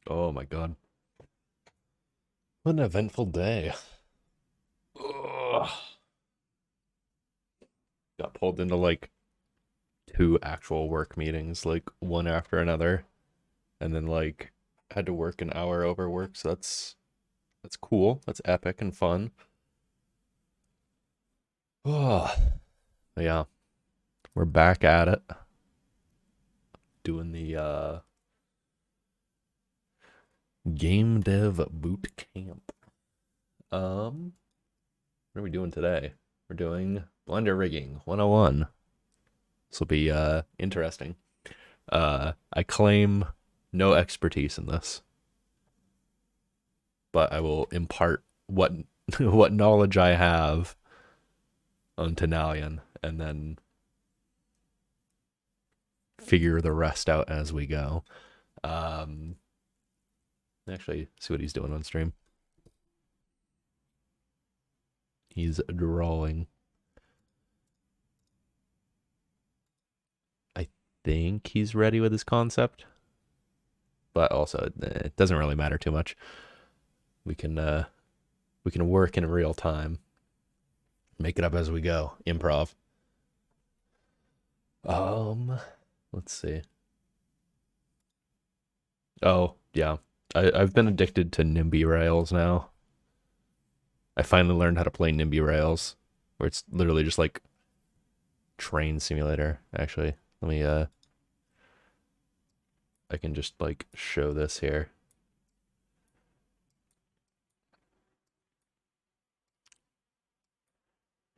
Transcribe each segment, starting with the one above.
Oh my god. What an eventful day. Ugh. Got pulled into like two actual work meetings, like one after another, and then like had to work an hour over work, so that's cool. That's epic and fun. Oh, yeah. We're back at it. Doing the game dev boot camp. What are we doing today? We're doing Blender rigging 101. This will be interesting. I claim no expertise in this, but I will impart what what knowledge I have on Tenalian and then figure the rest out as we go. Actually, see what he's doing on stream. He's drawing. I think he's ready with his concept, but also it doesn't really matter too much. We can work in real time, make it up as we go, improv. Let's see. Oh yeah, I've been addicted to Nimby Rails now. I finally learned how to play Nimby Rails, where it's literally just like train simulator. Actually, let me I can just like show this here.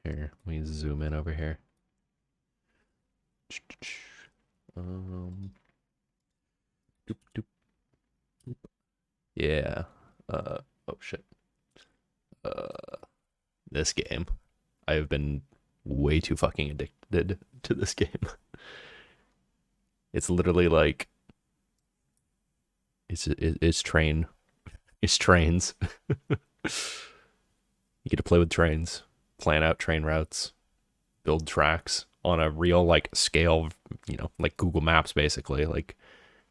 Here, let me zoom in over here. Doop, doop, doop. Yeah. Oh shit. This game. I have been way too fucking addicted to this game. It's literally like it's trains. You get to play with trains, plan out train routes, build tracks on a real like scale, like Google Maps basically. Like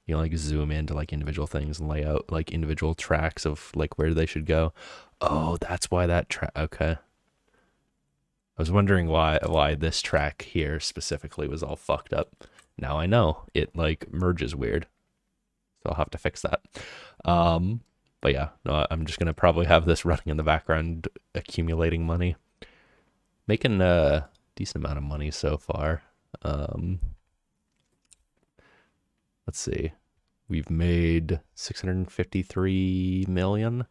like zoom into like individual things and lay out like individual tracks of like where they should go. Oh, that's why that track. Okay. I was wondering why this track here specifically was all fucked up. Now I know. It like merges weird. So I'll have to fix that. But yeah, no, I'm just gonna probably have this running in the background, accumulating money. Making a decent amount of money so far. Let's see. We've made 653 million.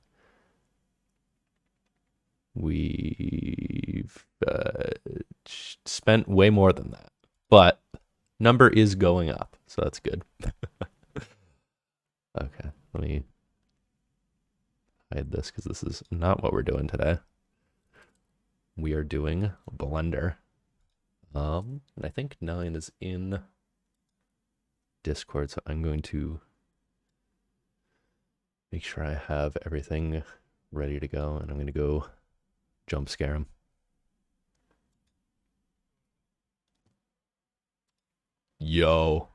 We've spent way more than that, but number is going up, so that's good. Okay, let me hide this because this is not what we're doing today. We are doing Blender. And I think Nine is in Discord, so I'm going to make sure I have everything ready to go, and I'm going to go jump scare him. Yo.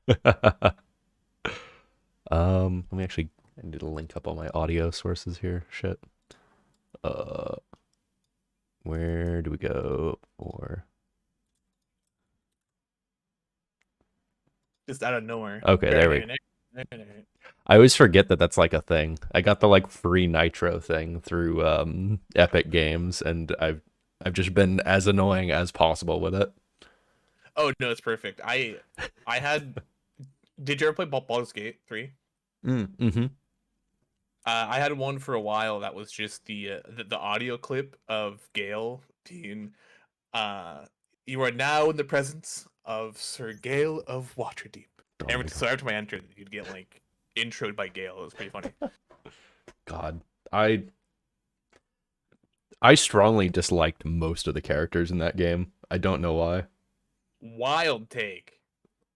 Let me actually, I need to link up all my audio sources here. Shit. Where do we go? Or just out of nowhere. okay, there we go. I always forget that that's like a thing. I got the like free Nitro thing through Epic Games, and I've just been as annoying as possible with it. Oh no, it's perfect. I had. Did you ever play Baldur's Gate 3? Mm-hmm. I had one for a while that was just the audio clip of Gale being, you are now in the presence of Sir Gale of Waterdeep. Oh every time I entered, you'd get like introed by Gale. It was pretty funny. God, I strongly disliked most of the characters in that game. I don't know why. Wild take.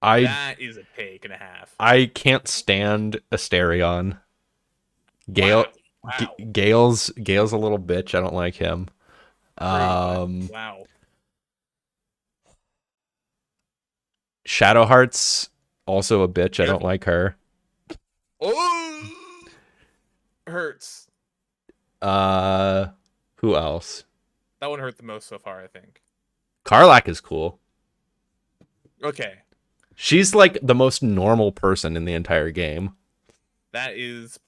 I That is a take and a half. I can't stand Asterion. Gale, Wow. Gale's a little bitch. I don't like him. Wow. Shadowheart's also a bitch. I don't like her. Oh, hurts. Uh, who else? That one hurt the most so far, I think. Karlak is cool. Okay, She's like the most normal person in the entire game. that is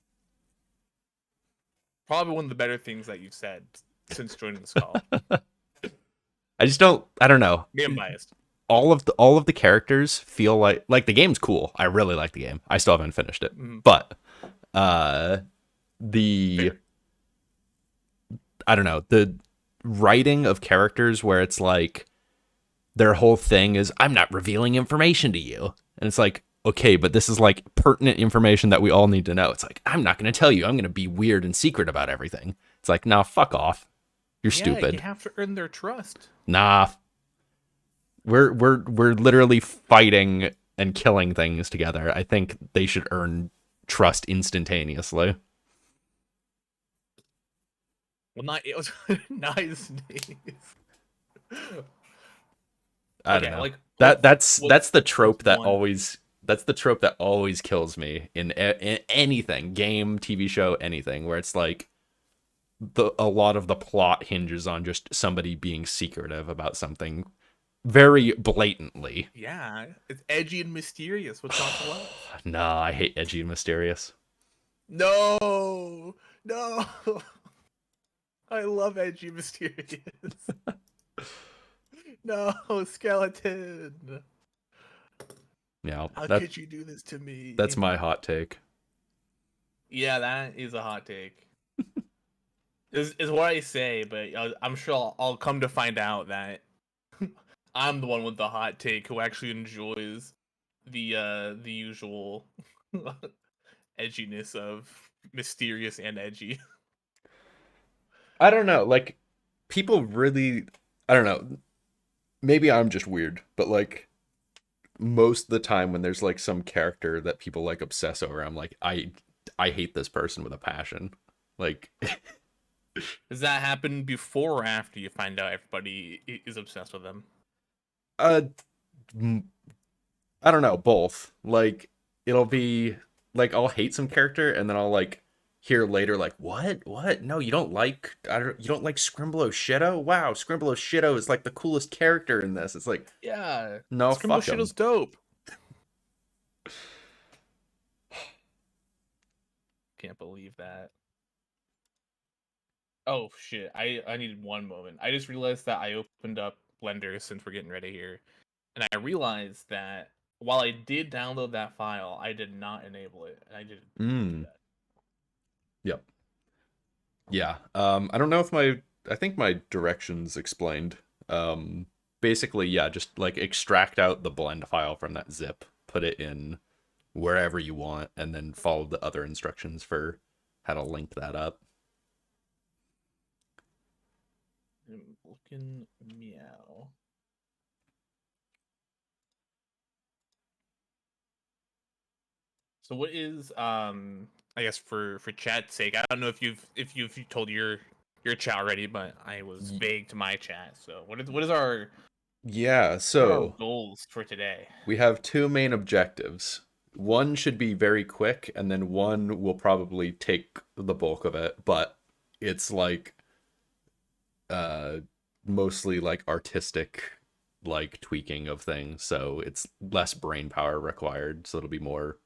probably one of the better things that you've said since joining this call. I just don't. I don't know. Me, I'm biased. All of the characters feel like the game's cool. I really like the game. I still haven't finished it, Mhm. but uh, the Fair. I don't know, the writing of characters where it's like their whole thing is I'm not revealing information to you. And it's like, okay, but this is like pertinent information that we all need to know. It's like, I'm not going to tell you. I'm going to be weird and secret about everything. It's like, nah, fuck off. You're Yeah, you stupid. have to earn their trust. Nah. We're literally fighting and killing things together. I think they should earn trust instantaneously. Well, not it was nice names. I don't Okay, know. like That that's what's that's the trope that one? always that's the trope that always kills me in anything, game, TV show, anything where it's like a lot of the plot hinges on just somebody being secretive about something very blatantly. Yeah, it's edgy and mysterious. What's not to love? No, I hate edgy and mysterious. No, no. I love edgy and mysterious. No, skeleton. Yeah, How that could you do this to that's me? my hot take. Yeah, that is a hot take. Is what I say, but I'm sure I'll come to find out that I'm the one with the hot take who actually enjoys the usual edginess of mysterious and edgy. I don't know, like people really I don't know, maybe I'm just weird, but like most of the time when there's like some character that people like obsess over, I'm like I hate this person with a passion. Like Does that happen before or after you find out everybody is obsessed with them? uh I don't know, both. Like it'll be like I'll hate some character and then I'll like hear later like what? What? No, you don't like Scrimblow Shido? Wow, Scrimblow Shido is like the coolest character in this. It's like Yeah, no, Scribble fuck shit him. is dope. Can't believe that. Oh shit! I needed one moment. I just realized that I opened up Blender since we're getting ready here, and I realized that while I did download that file, I did not enable it, and I didn't need to do Mm. that. Yep. Yeah. I don't know if I think my directions explained. Basically, yeah, just like extract out the blend file from that zip, put it in wherever you want, and then follow the other instructions for how to link that up. I'm looking meow. So what is I guess for chat's sake, I don't know if you told your chat already, but I was Y- vague to my chat. So Yeah, what are our so goals for today? we have two main objectives. One should be very quick, and then one will probably take the bulk of it, but it's like uh mostly like artistic like tweaking of things, so it's less brain power required, so it'll be more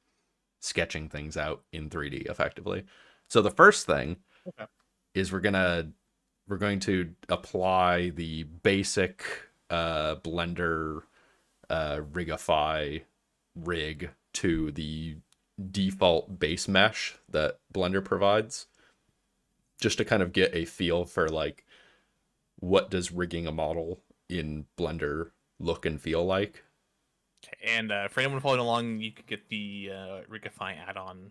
sketching things out in 3D effectively. So the first thing Okay. is we're going to apply the basic Blender Rigify rig to the default base mesh that Blender provides, just to kind of get a feel for like what does rigging a model in Blender look and feel like. And for anyone following along, you could get the Rigify add-on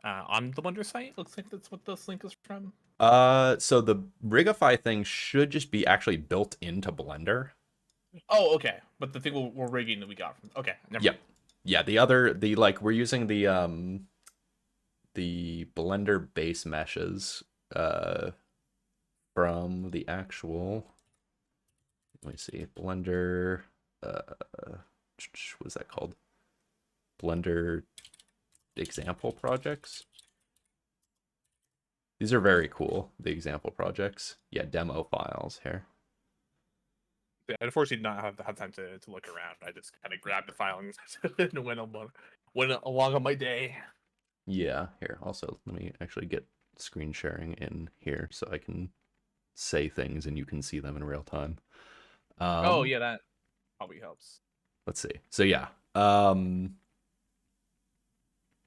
on the Wonder site. Looks like that's what this link is from. So the Rigify thing should just be actually built into Blender. Oh, okay. But the thing we're rigging that we got from. Okay, never Yep. mind. Yeah, the like we're using the Blender base meshes from the actual, let me see, Blender what is that called? Blender example projects. These are very cool, the example projects. Yeah, demo files here. Yeah, unfortunately, not have time to look around. I just kind of grabbed the file and went along on my day. Yeah, here. Also, let me actually get screen sharing in here so I can say things and you can see them in real time. Oh Um, yeah, that probably helps. let's see. So yeah,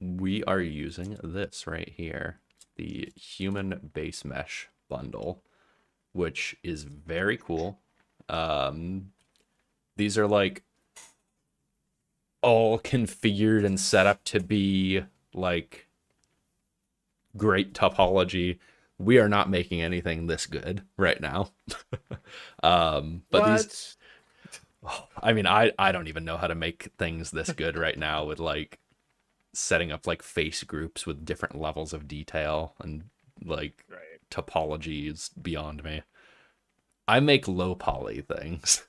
we are using this right here, the human base mesh bundle, which is very cool. These are like all configured and set up to be like great topology. We are not making anything this good right now. But these, What? I mean, I don't even know how to make things this good right now with like setting up like face groups with different levels of detail and like Right. topology is beyond me. I make low poly things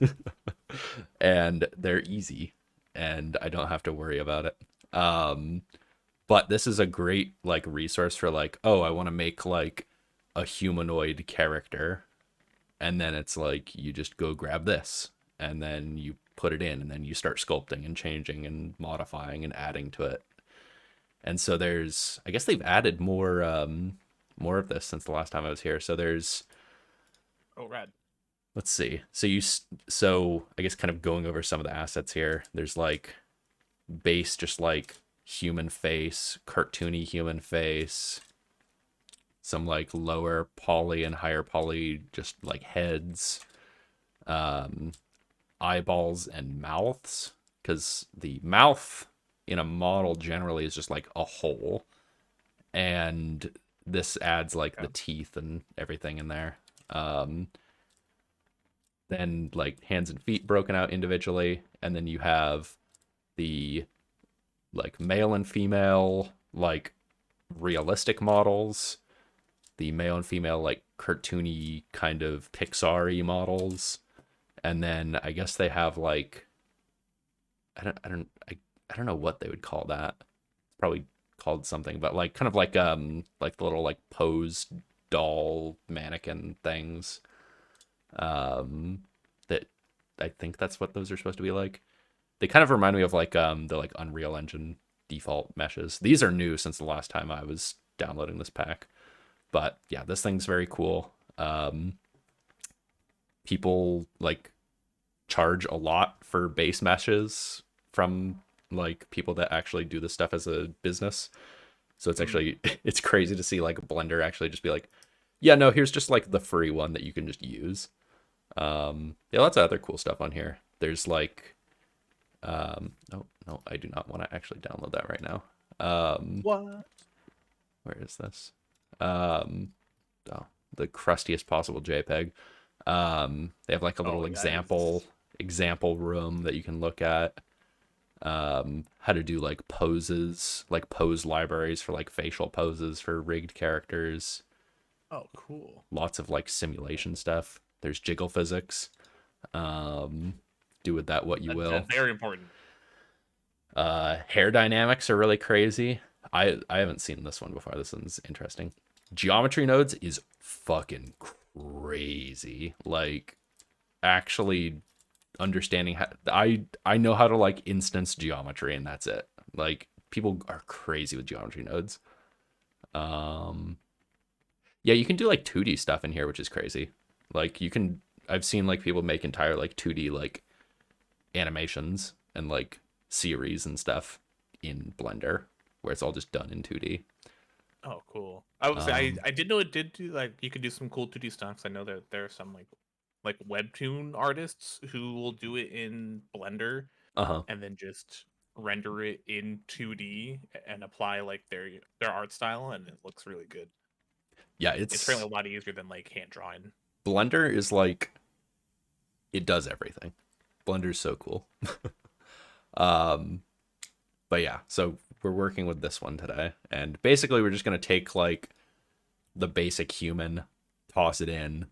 and they're easy and I don't have to worry about it. Um, but this is a great like resource for like, oh, I want to make like a humanoid character. And then it's like you just go grab this and then you put it in and then you start sculpting and changing and modifying and adding to it. And so there's, I guess they've added more of this since the last time I was here. So there's, Oh, rad. let's see. So I guess kind of going over some of the assets here. There's like base, just like human face, cartoony human face, some like lower poly and higher poly, just like heads, um, eyeballs and mouths. Because the mouth in a model generally is just like a hole, and this adds like Yeah. the teeth and everything in there. Um, then like hands and feet broken out individually, and then you have the like male and female like realistic models, the male and female like cartoony kind of Pixar-y models, and then I guess they have like I don't know what they would call that. It's probably called something, but like kind of like the little like pose doll mannequin things. That I think that's what those are supposed to be like. They kind of remind me of like the like Unreal Engine default meshes. These are new since the last time I was downloading this pack. But yeah, this thing's very cool. People like charge a lot for base meshes from like people that actually do this stuff as a business. So it's Mm. actually it's crazy to see like Blender actually just be like, yeah, no, here's just like the free one that you can just use. Yeah, lots of other cool stuff on here. There's like no, no, I do not want to actually download that right now. What? Where is this? Um, oh, the crustiest possible JPEG. They have like a little Oh, that is. example room that you can look at. How to do like poses, like pose libraries for like facial poses for rigged characters. Oh, cool. Lots of like simulation stuff. There's jiggle physics. Um, do with that what you will. That's very important. Hair dynamics are really crazy. I haven't seen this one before. This one's interesting. Geometry nodes is fucking crazy. Like actually understanding how I know how to like instance geometry and that's it. Like people are crazy with geometry nodes. Um yeah, you can do like 2D stuff in here, which is crazy. Like you can I've seen like people make entire like 2D like animations and like series and stuff in Blender where it's all just done in 2D. Oh, cool. I would say Um I did know it did do like you could do some cool 2D stuff. 'Cause I know that there are some like webtoon artists who will do it in Blender uh-huh. and then just render it in 2D and apply like their art style, and it looks really good. Yeah, It's apparently it's a lot easier than like hand drawing. Blender is like it does everything. Blender's so cool. Um but yeah, so we're working with this one today and basically we're just going to take like the basic human, toss it in,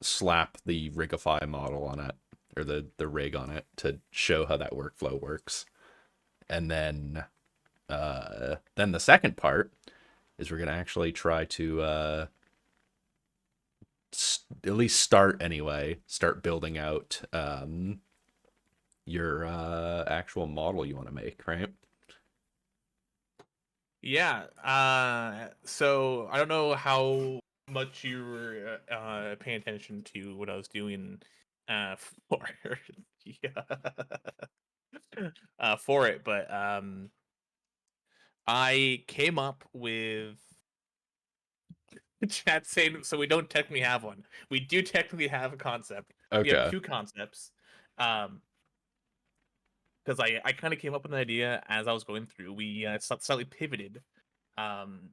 slap the rigify model on it or the rig on it to show how that workflow works. And then Then the second part is we're gonna actually try to at least start anyway. Start building out your actual model you want to make, right? Yeah. So I don't know how much you were paying attention to what I was doing for yeah for it, but I came up with chat saying so we don't technically have one. We do technically have a concept. We have Okay. two concepts. Um, because I kind of came up with an idea as I was going through. We slightly pivoted. Um,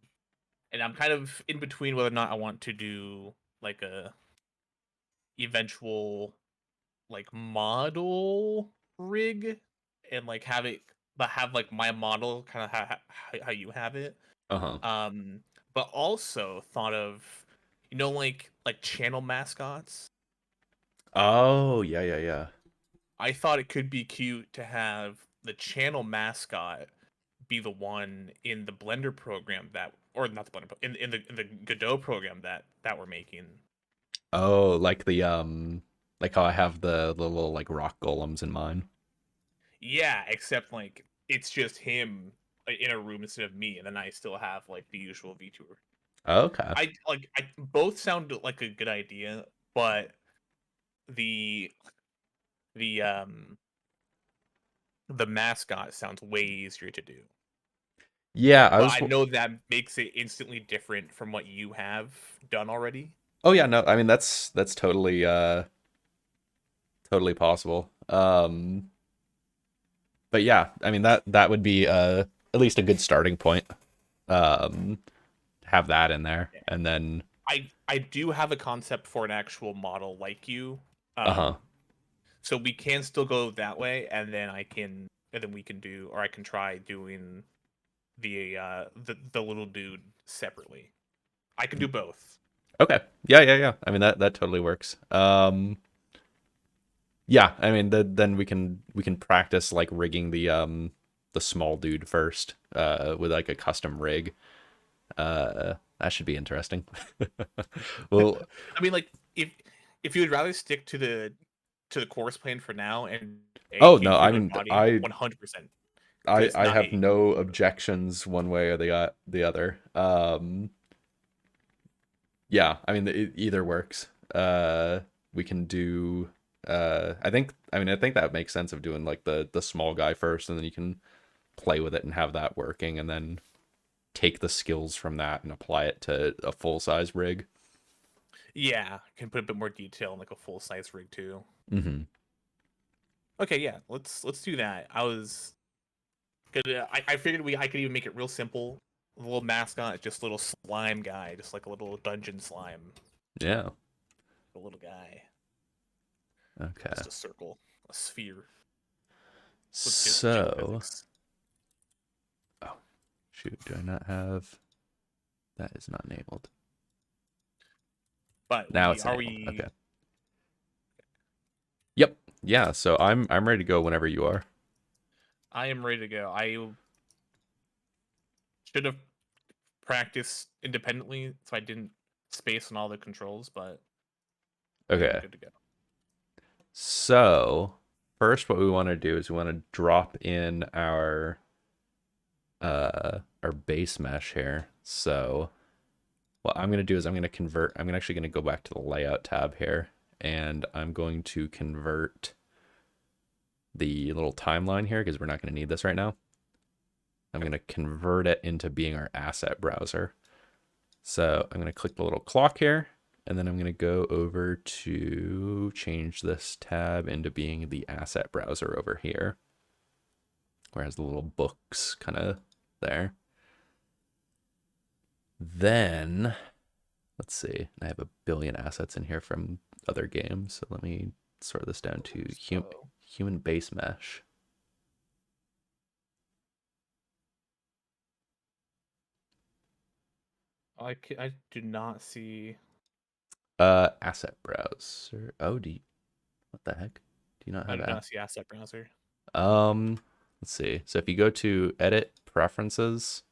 and I'm kind of in between whether or not I want to do like a eventual like model rig and like have it but have like my model kind of how you have it. Uh-huh. Um, but also thought of like channel mascots. Oh, yeah, yeah, yeah. I thought it could be cute to have the channel mascot be the one in the Blender program that, or not the Blender, in the Godot program that we're making. Oh, like the like how I have the little like rock golems in mine. Yeah, except like it's just him in a room instead of me, and then I still have like the usual VTuber. Okay. I both sound like a good idea, but the the um the mascot sounds way easier to do. Yeah, I But was I know that makes it instantly different from what you have done already. Oh yeah, no, I mean that's totally totally possible. But yeah, I mean that would be at least a good starting point. Um have that in there Yeah. and then I do have a concept for an actual model like you. uh-huh. So we can still go that way, and then we can do, or I can try doing the little dude separately. I can do both. Okay. Yeah, yeah, yeah. I mean that totally works. Yeah, I mean then we can practice like rigging the small dude first with like a custom rig. That should be interesting. Well, I mean, like if you would rather stick to the course plan for now and a oh no, I humanoid mean body, 100%, I because I not have a no objections one way or the other. Yeah, I mean either works. We can do I think that makes sense of doing like the small guy first and then you can play with it and have that working and then take the skills from that and apply it to a full size rig. yeah, can put a bit more detail in like a full size rig too. Hmm. Okay, yeah, let's do that. I figured I could even make it real simple. The little mascot is just a little slime guy, just like a little dungeon slime, Yeah. a little guy, Okay. just a circle, a sphere with just So, geophysics. oh shoot, do I not have that is not enabled. But Now we it's are enabled. we Okay. Yep. Yeah, so I'm ready to go whenever you are. I am ready to go. I should have practiced independently, so I didn't space on all the controls, but I am Okay. good to go. So, first what we want to do is we want to drop in our base mesh here. So, what I'm going to do is I'm actually going to go back to the layout tab here and I'm going to convert the little timeline here because we're not going to need this right now. I'm going to convert it into being our asset browser. So, I'm going to click the little clock here and then I'm going to go over to change this tab into being the asset browser over here. Whereas the little books kind of there. Then, let's see, I have a billion assets in here from other games. So let me sort this down to So human base mesh. I do not see. Asset browser. Oh, what the heck? Do you not I have do app? not see asset browser. Um, let's see. So if you go to edit preferences,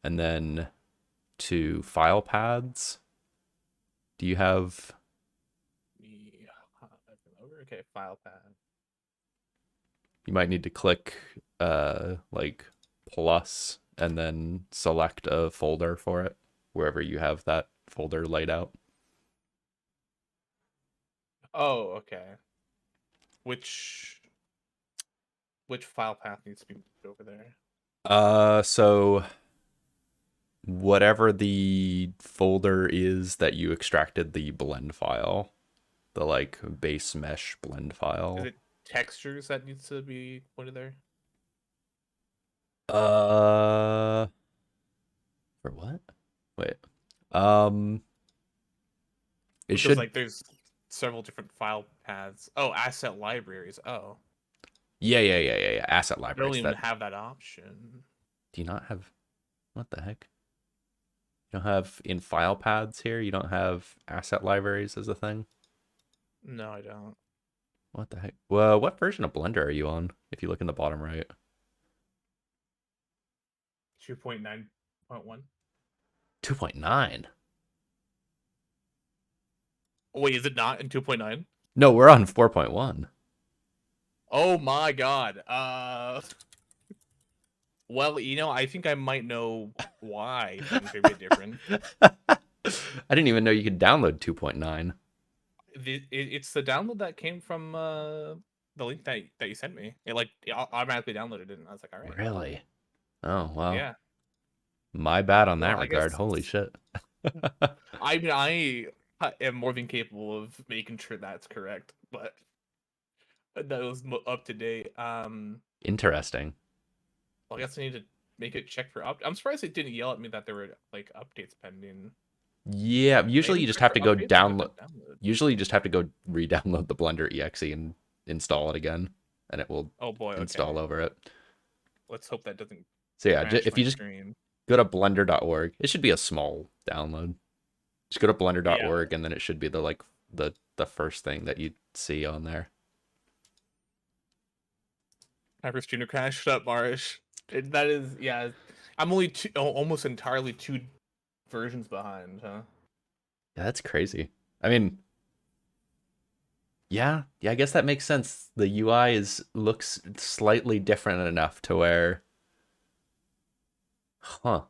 and then to file paths. Do you have? Yeah. Over. Okay, file path. You might need to click like plus and then select a folder for it wherever you have that folder laid out. Oh, okay. Which which file path needs to be moved over there? So whatever the folder is that you extracted the blend file, the like base mesh blend Is file. it textures that needs to be pointed there? Uh, for what? Wait. Um, it Because should. like there's several different file paths. Oh, asset libraries. Oh, Yeah. Asset I don't libraries. even That have that option. do you not have? What the heck? You don't have in file paths here. You don't have asset libraries as a thing. No, I don't. What the heck? Well, what version of Blender are you on? If you look in the bottom right, 2.9.1. 2.9. Wait, is it not in 2.9? No, we're on 4.1. Oh my god. Well, I think I might know why things are a bit different. I didn't even know you could download 2.9. It's the download that came from the link that you sent me. It automatically downloaded it, and I was like, all right, Really? Oh, well. yeah. My bad on Well, that I regard. guess Holy shit. I mean I am more than capable of making sure that's correct, but that was up to date. Interesting. Well, I guess I need to make it check for up. I'm surprised it didn't yell at me that there were like updates pending. Yeah, Can I usually even you just check have for to go updates or do I have to download. download? Usually you just have to go re-download the Blender exe and install it again, and it will Oh boy, install okay. over it. Let's hope that doesn't So yeah, crash if my you just stream. go to blender.org, it should be a small download. Just go to Yeah, blender.org and then it should be the first thing that you see on there. Hyper streamer crashed up, Marish. That is, yeah. I'm only almost entirely two versions behind, huh? Yeah, that's crazy. I mean, yeah, I guess that makes sense. The UI is looks slightly different enough to where, huh?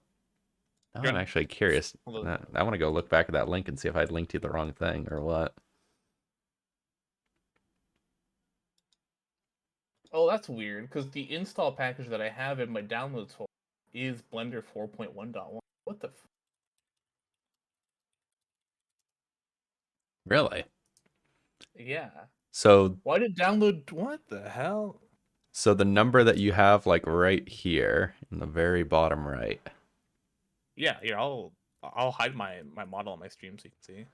Now You're I'm on, actually curious. hold I want to go look back at that link and see if I'd linked you the wrong thing or what. Oh, that's weird because the install package that I have in my downloads folder is Blender 4.1.1. What the? Really? Yeah. So Why did download? What the hell? so the number that you have like right here in the very bottom right. Yeah, here I'll hide my model on my stream so you can see.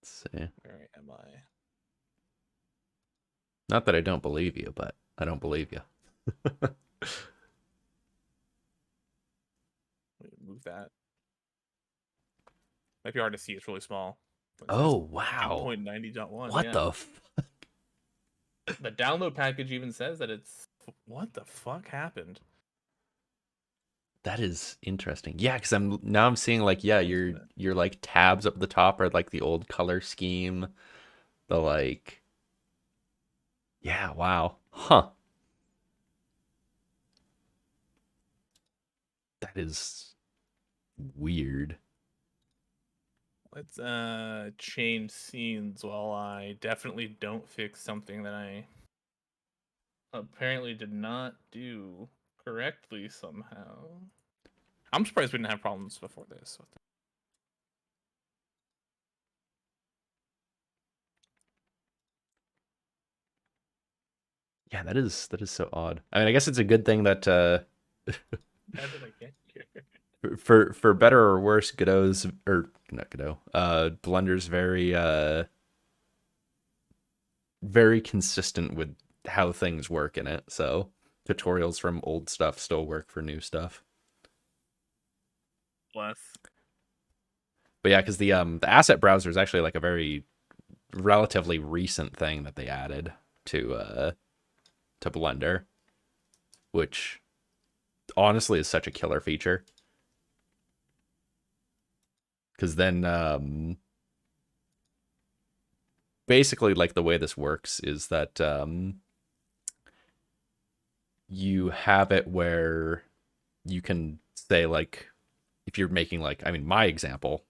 Let's see. Where am I? Not that I don't believe you, but I don't believe you. Let me move that. Might be hard to see. It's really small. But it says Oh, wow. 2.90.1. What Yeah. the f The download package even says that it's. What the fuck happened? That is interesting. Yeah, because I'm seeing like yeah, Wait a minute. your like tabs up the top are like the old color scheme. The like yeah, wow. Huh. That is weird. Let's change scenes while I definitely don't fix something that I apparently did not do correctly somehow. I'm surprised we didn't have problems before this. Yeah, that is so odd. I mean, I guess it's a good thing that How did I get here? for better or worse, Godot's or not Godot, Blender's very consistent with how things work in it. So tutorials from old stuff still work for new stuff. Bless. But yeah, because the asset browser is actually like a very relatively recent thing that they added to Blender, which honestly is such a killer feature. Because then basically like the way this works is that you have it where you can say like if you're making like I mean my example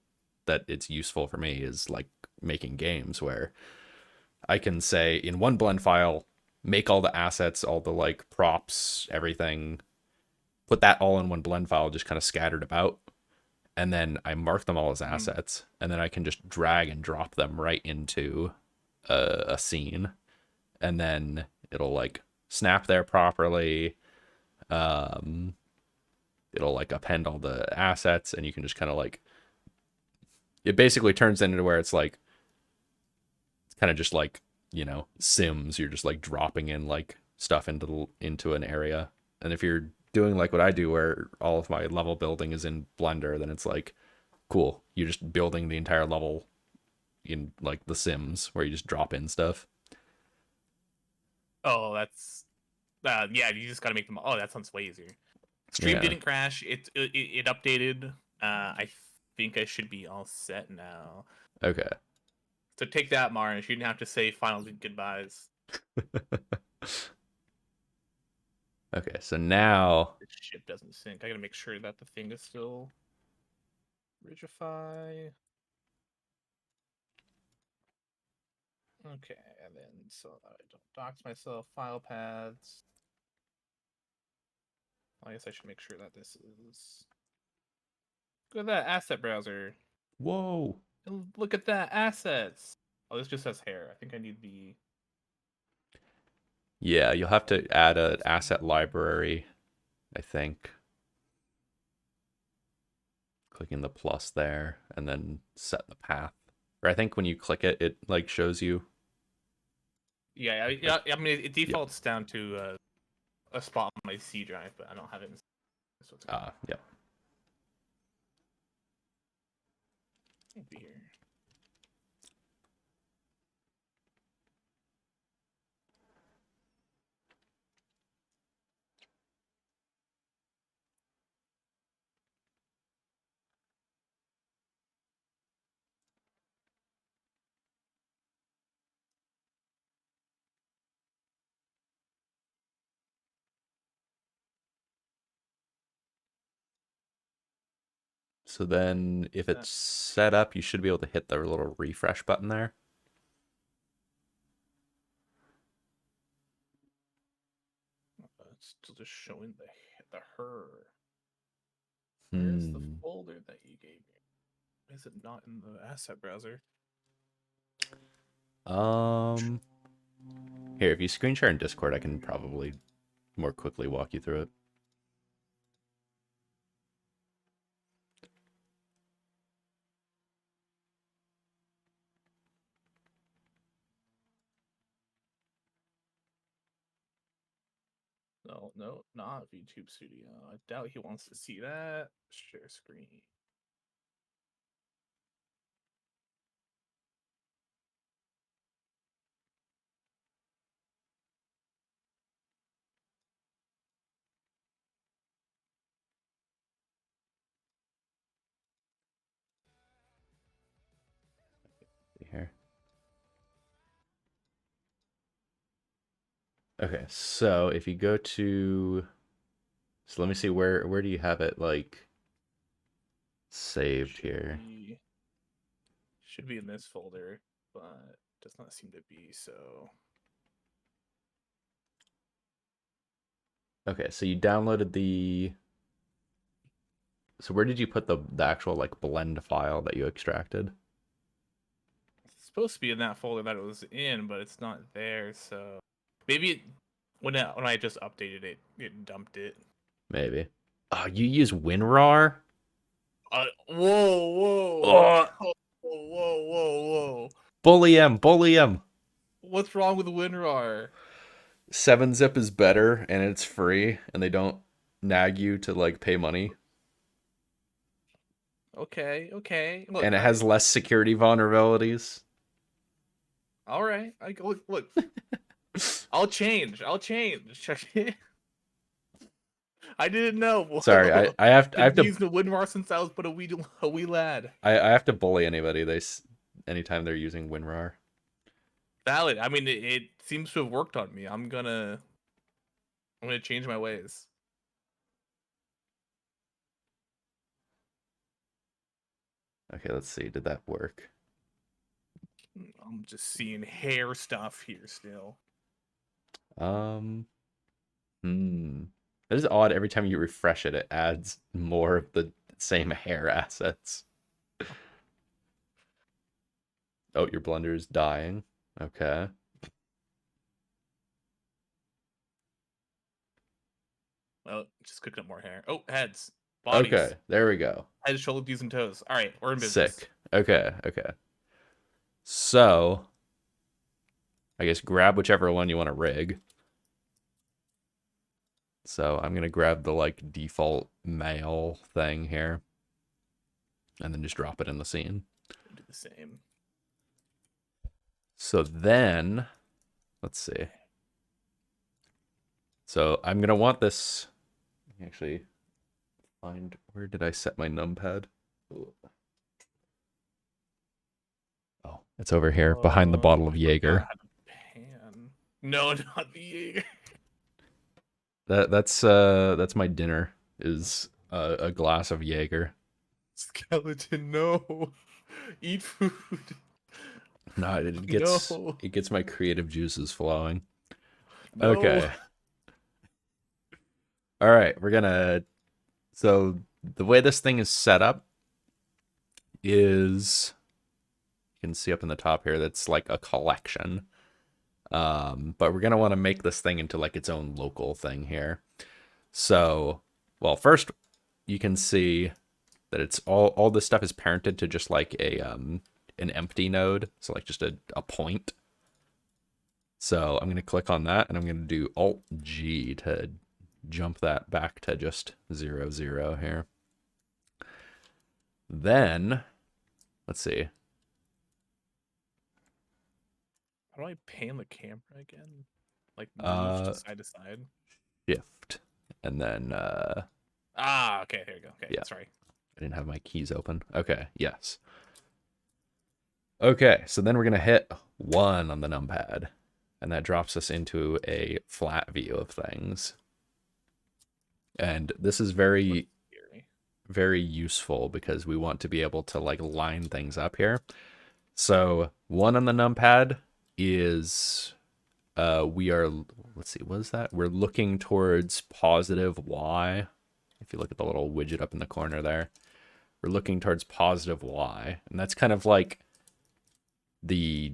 that it's useful for me is like making games where I can say in one blend file make all the assets, all the like props, everything, put that all in one blend file just kind of scattered about, and then I mark them all as Mhm. assets, and then I can just drag and drop them right into a scene, and then it'll like snap there properly. Um, it'll like append all the assets, and you can just kind of like it basically turns into where it's kind of just like Sims. You're just like dropping in like stuff into an area, and if you're doing like what I do, where all of my level building is in Blender, then it's like cool. You're just building the entire level in like The Sims, where you just drop in stuff. Oh, that's yeah. You just gotta make them. Oh, that sounds way easier. Stream Yeah. didn't crash. It updated. I think I should be all set now. Okay. So take that, Marsh. You didn't have to say final goodbyes. Okay. So now, This ship doesn't sync. I gotta make sure that the thing is still Rigify. Okay, and then so that I don't dox myself, file paths. I guess I should make sure that this is. Look at that asset browser. whoa. Look at that assets. Oh, this just says hair. I think I need the. Yeah, you'll have to add an asset library, I think. Clicking the plus there and then set the path. Or I think when you click it, it like shows you Yeah, like I mean it yep. defaults down to a spot on my C drive, but I don't have it. So it's gonna Yep. be here. So then if That it's set up, you should be able to hit the little refresh button there. it's still just showing the her. Where's the Hmm. folder that you gave me? Is it not in the asset browser? Um Here, if you screen share in Discord, I can probably more quickly walk you through it. No, no, not VTube Studio. I doubt he wants to see that. Share screen. See here. Okay, so if you go to let me see where do you have it like saved Should here? be should be in this folder, but does not seem to be. So Okay, so you downloaded the so where did you put the actual like blend file that you extracted? it's supposed to be in that folder that it was in, but it's not there. So maybe when I just updated it, it dumped it. Maybe. Oh, you use WinRAR? Whoa, Oh, whoa. bully him, bully him. What's wrong with WinRAR? 7-zip is better and it's free and they don't nag you to like pay money Okay. Look, and it has less security vulnerabilities. all right. Look. I'll change. I didn't know. Sorry, I Been have to using the WinRAR since I was but a wee lad. I have to bully anybody anytime they're using WinRAR. Valid. I mean, it seems to have worked on me. I'm gonna change my ways. Okay, let's see. Did that work? I'm just seeing hair stuff here still. Um, hmm. That is odd. Every time you refresh it, it adds more of the same hair assets. Oh, your blender is dying. Okay. Oh, just cooking up more hair. Oh, heads, bodies, Okay, there we go. heads, shoulders, and toes. All right, we're in business. Sick. Okay, okay. So, I guess grab whichever one you want to rig. So, I'm gonna grab the like default male thing here, and then just drop it in the scene. Do the same. So then, let's see. So I'm gonna want this. Actually, find where did I set my numpad? Oh, it's over here behind the bottle of I forgot Jaeger. how to pan. No, not the Jaeger. That's my dinner is a glass of Jaeger. Skeleton, no. Eat food. No, No. it gets my creative juices flowing. No. Okay. All right, we're gonna. So the way this thing is set up is you can see up in the top here that's like a collection. But we're gonna want to make this thing into like its own local thing here. So, well, first you can see that it's all this stuff is parented to just like an empty node, so like just a point. So I'm gonna click on that and I'm gonna do Alt G to jump that back to just 0, 0 here. Then let's see. How do I pan the camera again? Like move Uh, to side. Shift and then Ah, okay, there you go. Okay, yeah, sorry. I didn't have my keys open. Okay, yes. Okay, so then we're gonna hit 1 on the numpad, and that drops us into a flat view of things. And this is very, very useful because we want to be able to like line things up here. So 1 on the numpad is we are, let's see, what is that? We're looking towards positive y. If you look at the little widget up in the corner there, we're looking towards positive y, and that's kind of like the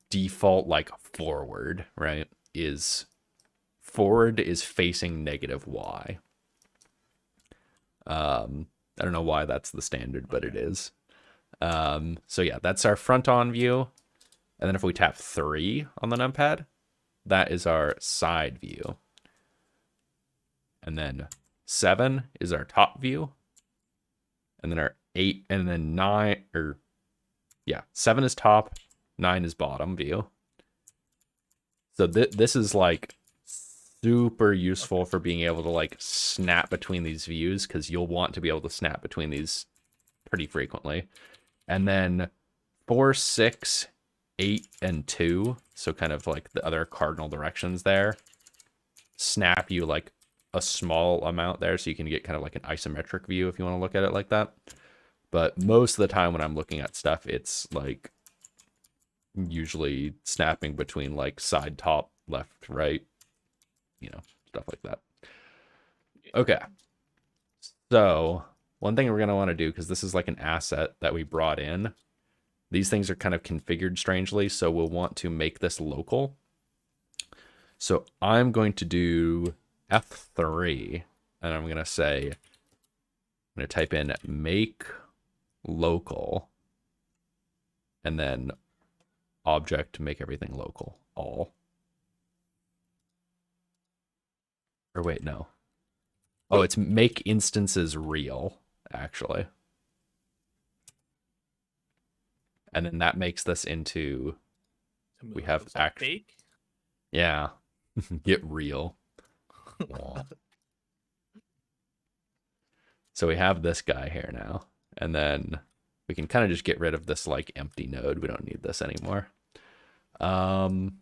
default like forward, right? Is forward is facing negative y. I don't know why that's the standard, but it is. So yeah, that's our front on view. And then if we tap 3 on the numpad, that is our side view. And then 7 is our top view. And then our 8 and then 9, or yeah, 7 is top, 9 is bottom view. So this is like super useful for being able to like snap between these views, because you'll want to be able to snap between these pretty frequently. And then 4, 6, 8, and 2, so kind of like the other cardinal directions there, snap you like a small amount there, so you can get kind of like an isometric view if you want to look at it like that. But most of the time when I'm looking at stuff, it's like usually snapping between like side, top, left, right, you know, stuff like that. Okay. So one thing we're going to want to do, because this is like an asset that we brought in, these things are kind of configured strangely, so we'll want to make this local. So I'm going to do F3, and I'm going to say, I'm going to type in make local, and then object to make everything local, all. Or wait, no. Oh, it's make instances real, actually. And then that makes this into, we have fake. yeah, get real. Wah. So we have this guy here now. And then we can kind of just get rid of this like empty node. We don't need this anymore. I'm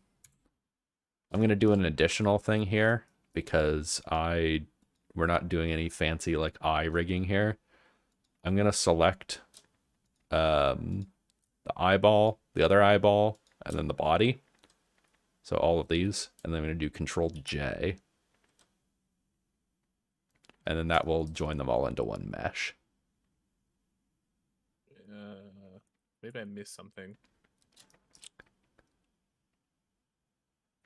going to do an additional thing here because we're not doing any fancy like eye rigging here. I'm going to select the eyeball, the other eyeball, and then the body. So all of these, and then I'm going to do Control J. And then that will join them all into one mesh. Maybe I missed something.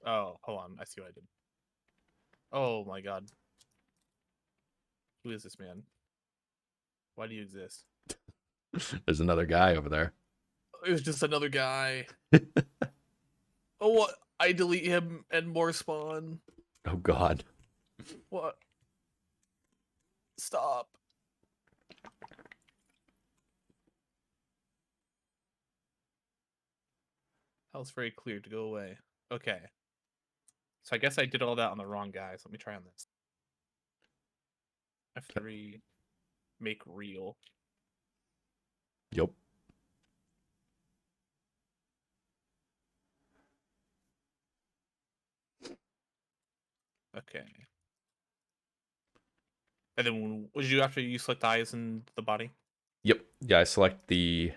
Oh, hold on. I see what I did. Oh my god. Who is this man? Why do you exist? There's another guy over there. It was just another guy. Oh, what? I delete him and more spawn. Oh god. What? Stop. That was very clear to go away. Okay. So I guess I did all that on the wrong guy. So let me try on this. F3, make real. Yep. Okay. And then what did you after you select eyes and the body? Yep. Yeah, I select the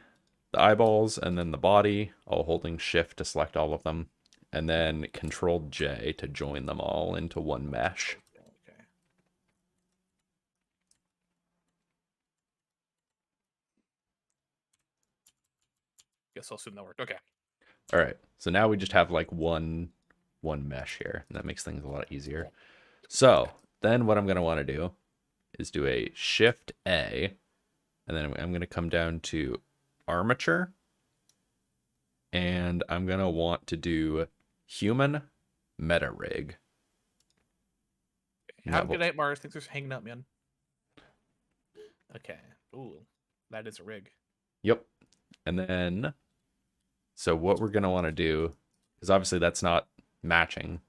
eyeballs and then the body, all holding shift to select all of them. And then Control J to join them all into one mesh. Okay. Guess I'll assume that worked. Okay. All right. So now we just have like one mesh here, and that makes things a lot easier. So then what I'm going to want to do is do a Shift A, and then I'm going to come down to Armature, and I'm going to want to do Human Meta Rig. Have a good night, Mars. Thanks for hanging out, man. Okay. Ooh, that is a rig. Yep. And then, so what we're going to want to do, because obviously that's not matching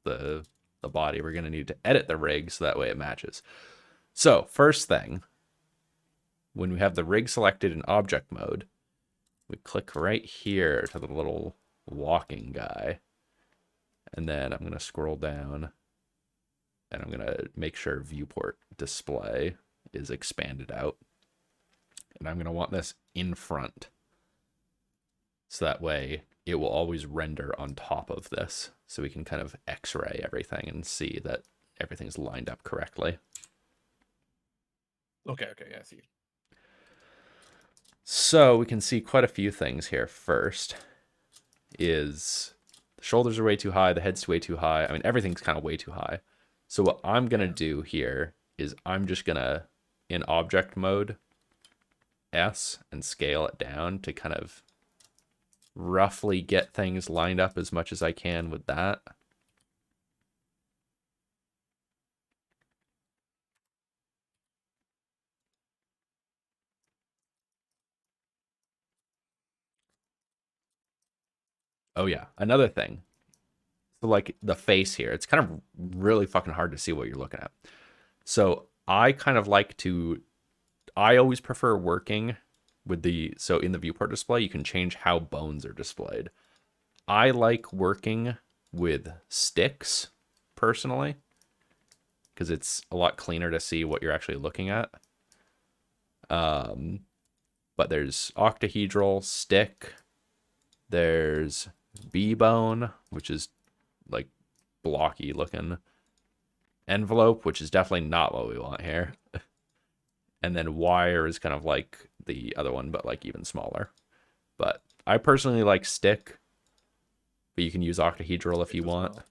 the body. We're going to need to edit the rig so that way it matches. So first thing, when we have the rig selected in object mode, we click right here to the little walking guy. And then I'm going to scroll down and I'm going to make sure viewport display is expanded out. And I'm going to want this in front. So that way it will always render on top of this. So we can kind of x-ray everything and see that everything's lined up correctly. Okay, yeah, I see. So we can see quite a few things here. First is the shoulders are way too high, the head's way too high. I mean, everything's kind of way too high. So what I'm going to do here is I'm just going to, in object mode, S, and scale it down to kind of roughly get things lined up as much as I can with that. Oh yeah, another thing. So like the face here, it's kind of really fucking hard to see what you're looking at. So I kind of like to, I always prefer working with so in the viewport display, you can change how bones are displayed. I like working with sticks personally because it's a lot cleaner to see what you're actually looking at. But there's octahedral, stick, there's B-bone, which is like blocky looking, envelope, which is definitely not what we want here. And then wire is kind of like the other one, but like even smaller. But I personally like stick, but you can use octahedral if you want. Well.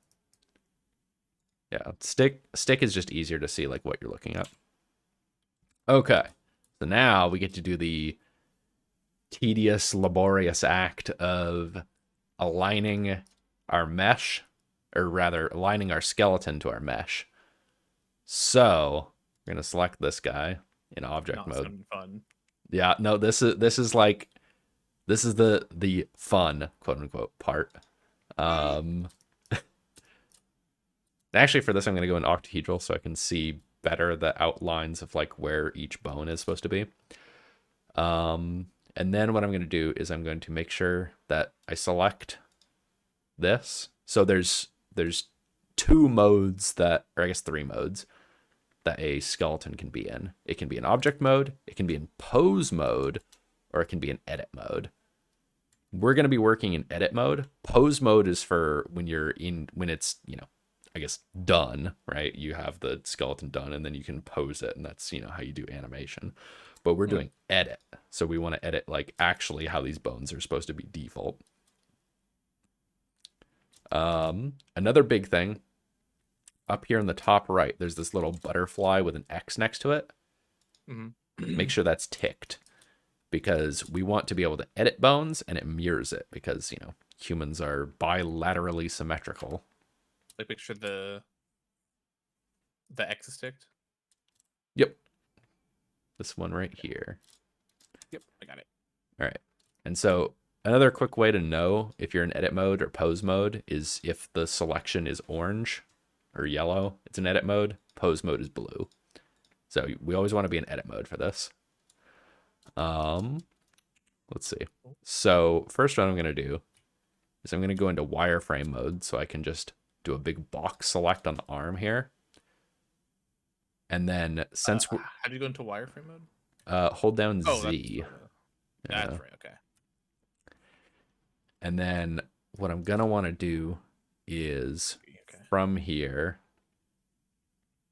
Yeah, stick is just easier to see like what you're looking at. Okay, so now we get to do the tedious, laborious act of aligning our mesh, or rather aligning our skeleton to our mesh. So we're gonna select this guy in object mode. Fun. Yeah, no, this is the fun, quote unquote, part. Actually, for this, I'm going to go in octahedral so I can see better the outlines of like where each bone is supposed to be. And then what I'm going to do is I'm going to make sure that I select this. So there's two modes that, or I guess three modes that a skeleton can be in. It can be in object mode, it can be in pose mode, or it can be in edit mode. We're going to be working in edit mode. Pose mode is for when it's, I guess done, right? You have the skeleton done and then you can pose it, and that's, how you do animation. But we're doing edit. So we want to edit like actually how these bones are supposed to be default. Another big thing up here in the top right, there's this little butterfly with an X next to it. Make sure that's ticked, because we want to be able to edit bones, and it mirrors it because, humans are bilaterally symmetrical. Like, make sure the X is ticked. Yep. This one right here. Yep, I got it. All right. And so another quick way to know if you're in edit mode or pose mode is if the selection is orange or yellow, it's in edit mode. Pose mode is blue. So we always want to be in edit mode for this. Let's see. So first what I'm going to do is I'm going to go into wireframe mode so I can just do a big box select on the arm here. And then since how do you go into wireframe mode? Hold down Z. That's right, okay. And then what I'm going to want to do is from here,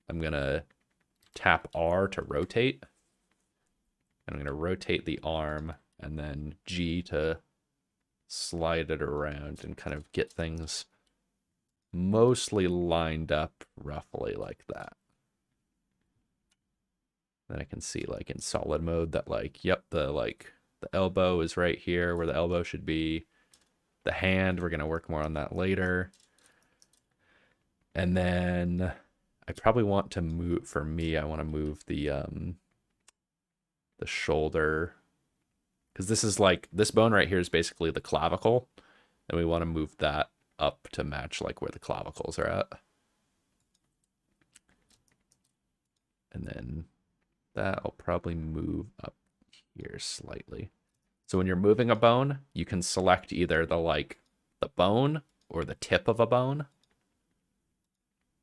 I'm going to tap R to rotate. And I'm going to rotate the arm, and then G to slide it around and kind of get things mostly lined up roughly like that. Then I can see like in solid mode that like, yep, the elbow is right here where the elbow should be. The hand, we're going to work more on that later. And then I probably want to move, for me, I want to move the shoulder, because this is like, this bone right here is basically the clavicle, and we want to move that up to match like where the clavicles are at. And then that'll probably move up here slightly. So when you're moving a bone, you can select either the bone or the tip of a bone.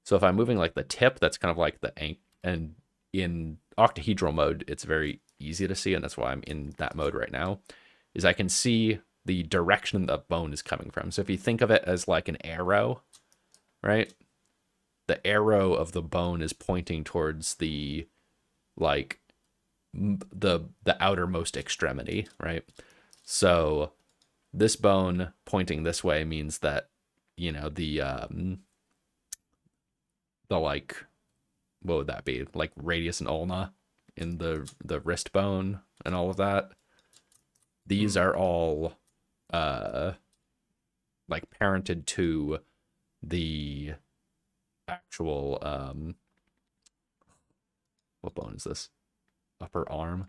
So if I'm moving like the tip, that's kind of like the and in octahedral mode, it's very easy to see, and that's why I'm in that mode right now, is I can see the direction the bone is coming from. So if you think of it as like an arrow, right? The arrow of the bone is pointing towards the outermost extremity, right? So this bone pointing this way means that, what would that be? Like radius and ulna in the wrist bone and all of that. These are all parented to the actual what bone is this? Upper arm.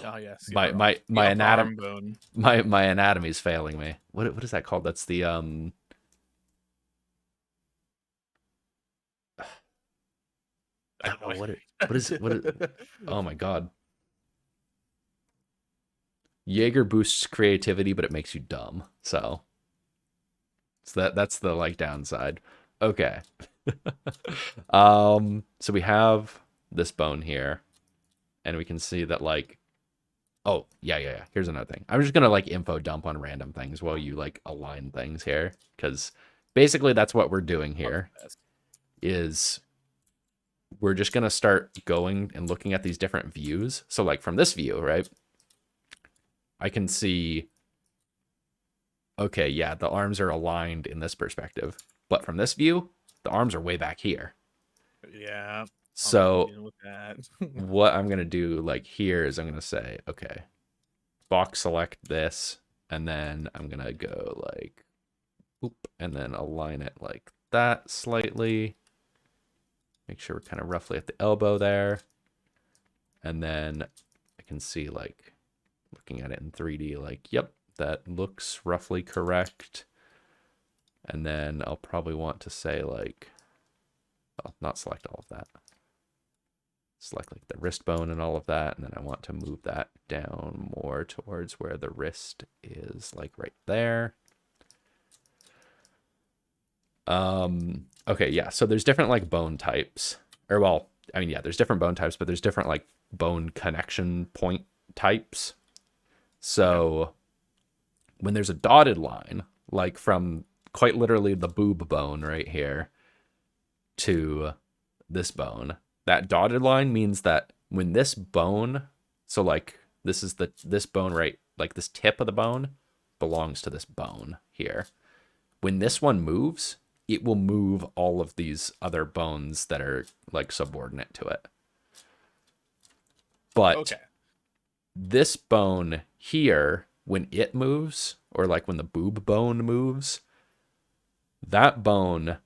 Oh yes. My anatomy bone. my anatomy is failing me. What is that called? That's the I don't know what is oh my god. Jaeger boosts creativity, but it makes you dumb. So that's the downside. Okay. So we have this bone here, and we can see that oh yeah. Here's another thing. I'm just gonna info dump on random things while you align things here, because basically that's what we're doing here. Is we're just gonna start going and looking at these different views. So from this view, right? I can see, okay, yeah, the arms are aligned in this perspective, but from this view, the arms are way back here. Yeah. So what I'm gonna do here is I'm gonna say, okay, box select this, and then I'm gonna go boop, and then align it like that slightly. Make sure we're kind of roughly at the elbow there. And then I can see looking at it in 3D, yep, that looks roughly correct. And then I'll probably want to say like, well, not select all of that. Select like the wrist bone and all of that. And then I want to move that down more towards where the wrist is, like right there. Okay, yeah. So there's different like bone types. Or well, I mean, yeah, there's different bone types, but there's different like bone connection point types. Yep. So when there's a dotted line, like from quite literally the boob bone right here to this bone, that dotted line means that when this bone, so like this bone right, like this tip of the bone belongs to this bone here. When this one moves, it will move all of these other bones that are like subordinate to it. But Okay. this bone here, when it moves, or like when the boob bone moves, that bone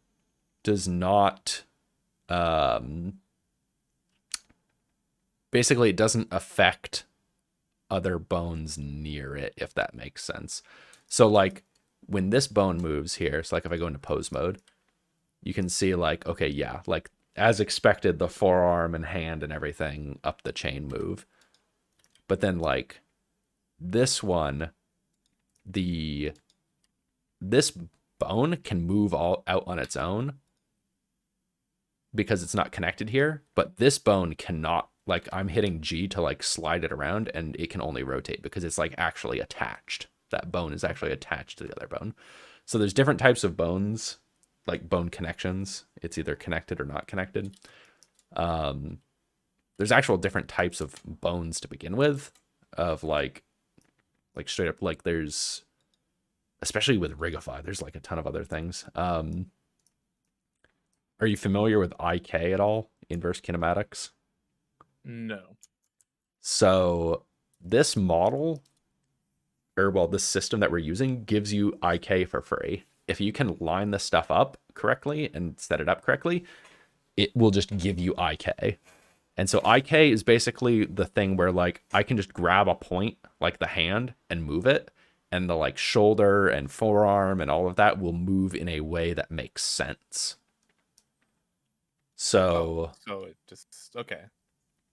does not, um, basically, it doesn't affect other bones near it, if that makes sense. So, like, when this bone moves here, so like if I go into pose mode, you can see, like, okay, yeah, like as expected, the forearm and hand and everything up the chain move. But then, like, this one, the this bone can move all out on its own because it's not connected here, but this bone cannot. Like, I'm hitting G to like slide it around and it can only rotate because it's like actually attached. That bone is actually attached to the other bone. So there's different types of bones, like bone connections. It's either connected or not connected. Um, there's actual different types of bones to begin with, of like straight up, like there's, especially with Rigify, there's like a ton of other things. Are you familiar with IK at all? Inverse kinematics. No. So this model, or well, this system that we're using gives you IK for free. If you can line this stuff up correctly and set it up correctly, it will just give you IK. And so IK is basically the thing where like I can just grab a point like the hand and move it, and the like shoulder and forearm and all of that will move in a way that makes sense. Oh, So so it just okay.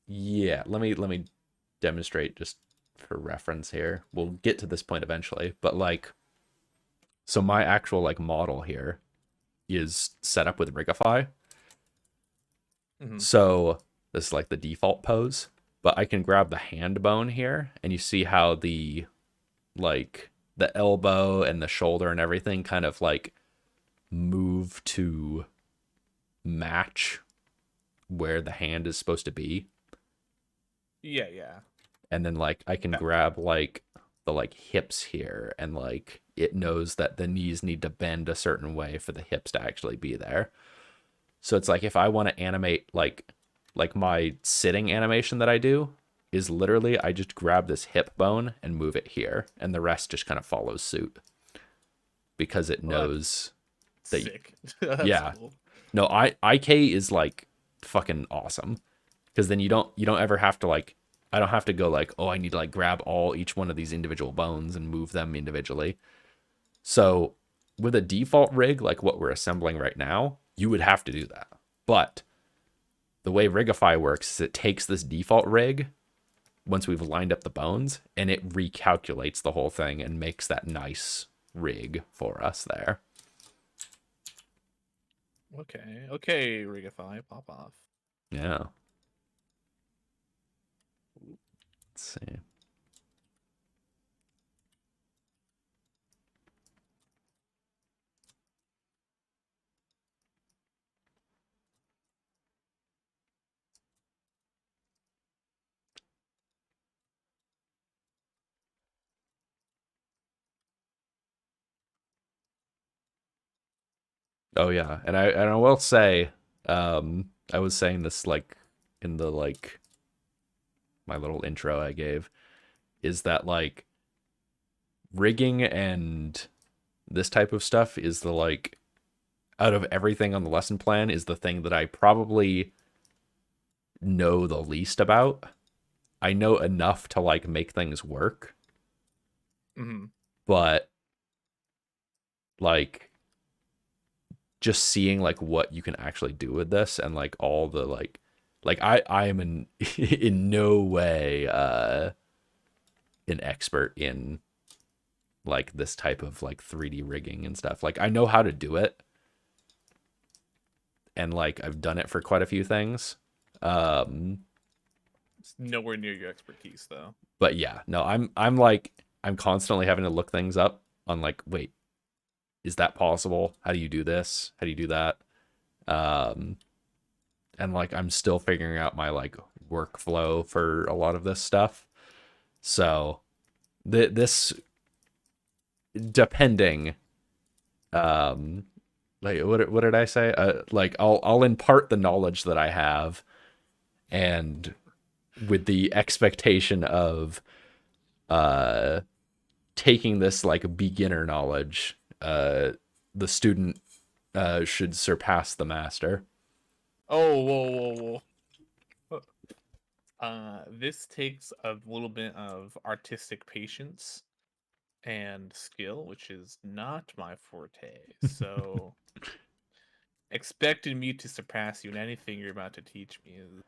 yeah, let me demonstrate just for reference here. We'll get to this point eventually, but like, so my actual like model here is set up with Rigify. Hmm. So this is like the default pose, but I can grab the hand bone here and you see how the like the elbow and the shoulder and everything kind of like move to match where the hand is supposed to be. Yeah, yeah. And then like I can That, grab like the like hips here, and like it knows that the knees need to bend a certain way for the hips to actually be there. So it's like if I want to animate like my sitting animation that I do is literally I just grab this hip bone and move it here, and the rest just kind of follows suit because it well, that's knows that sick. That's yeah. cool. No, IK is like fucking awesome because then you don't ever have to like, I don't have to go like, oh, I need to like grab all each one of these individual bones and move them individually. So with a default rig like what we're assembling right now, you would have to do that. But the way Rigify works is it takes this default rig once we've lined up the bones and it recalculates the whole thing and makes that nice rig for us there. Okay. Okay, Rigify, pop off. Yeah. Let's see. Oh yeah, and I will say, I was saying this like in the like my little intro I gave, is that like rigging and this type of stuff is the like, out of everything on the lesson plan is the thing that I probably know the least about. I know enough to like make things work, Hmm. but like just seeing like what you can actually do with this and like all the like I am in in no way an expert in like this type of like 3D rigging and stuff. Like I know how to do it and like I've done it for quite a few things. Um It's nowhere near your expertise, though. but yeah, no, I'm like I'm constantly having to look things up on like, wait, is that possible? How do you do this? How do you do that? Um and like I'm still figuring out my like workflow for a lot of this stuff. So this depending um like what did I say? Like I'll impart the knowledge that I have and with the expectation of uh taking this like beginner knowledge, the student should surpass the master. Oh, whoa, whoa, whoa. This takes a little bit of artistic patience and skill, which is not my forte. So, expecting me to surpass you in anything you're about to teach me is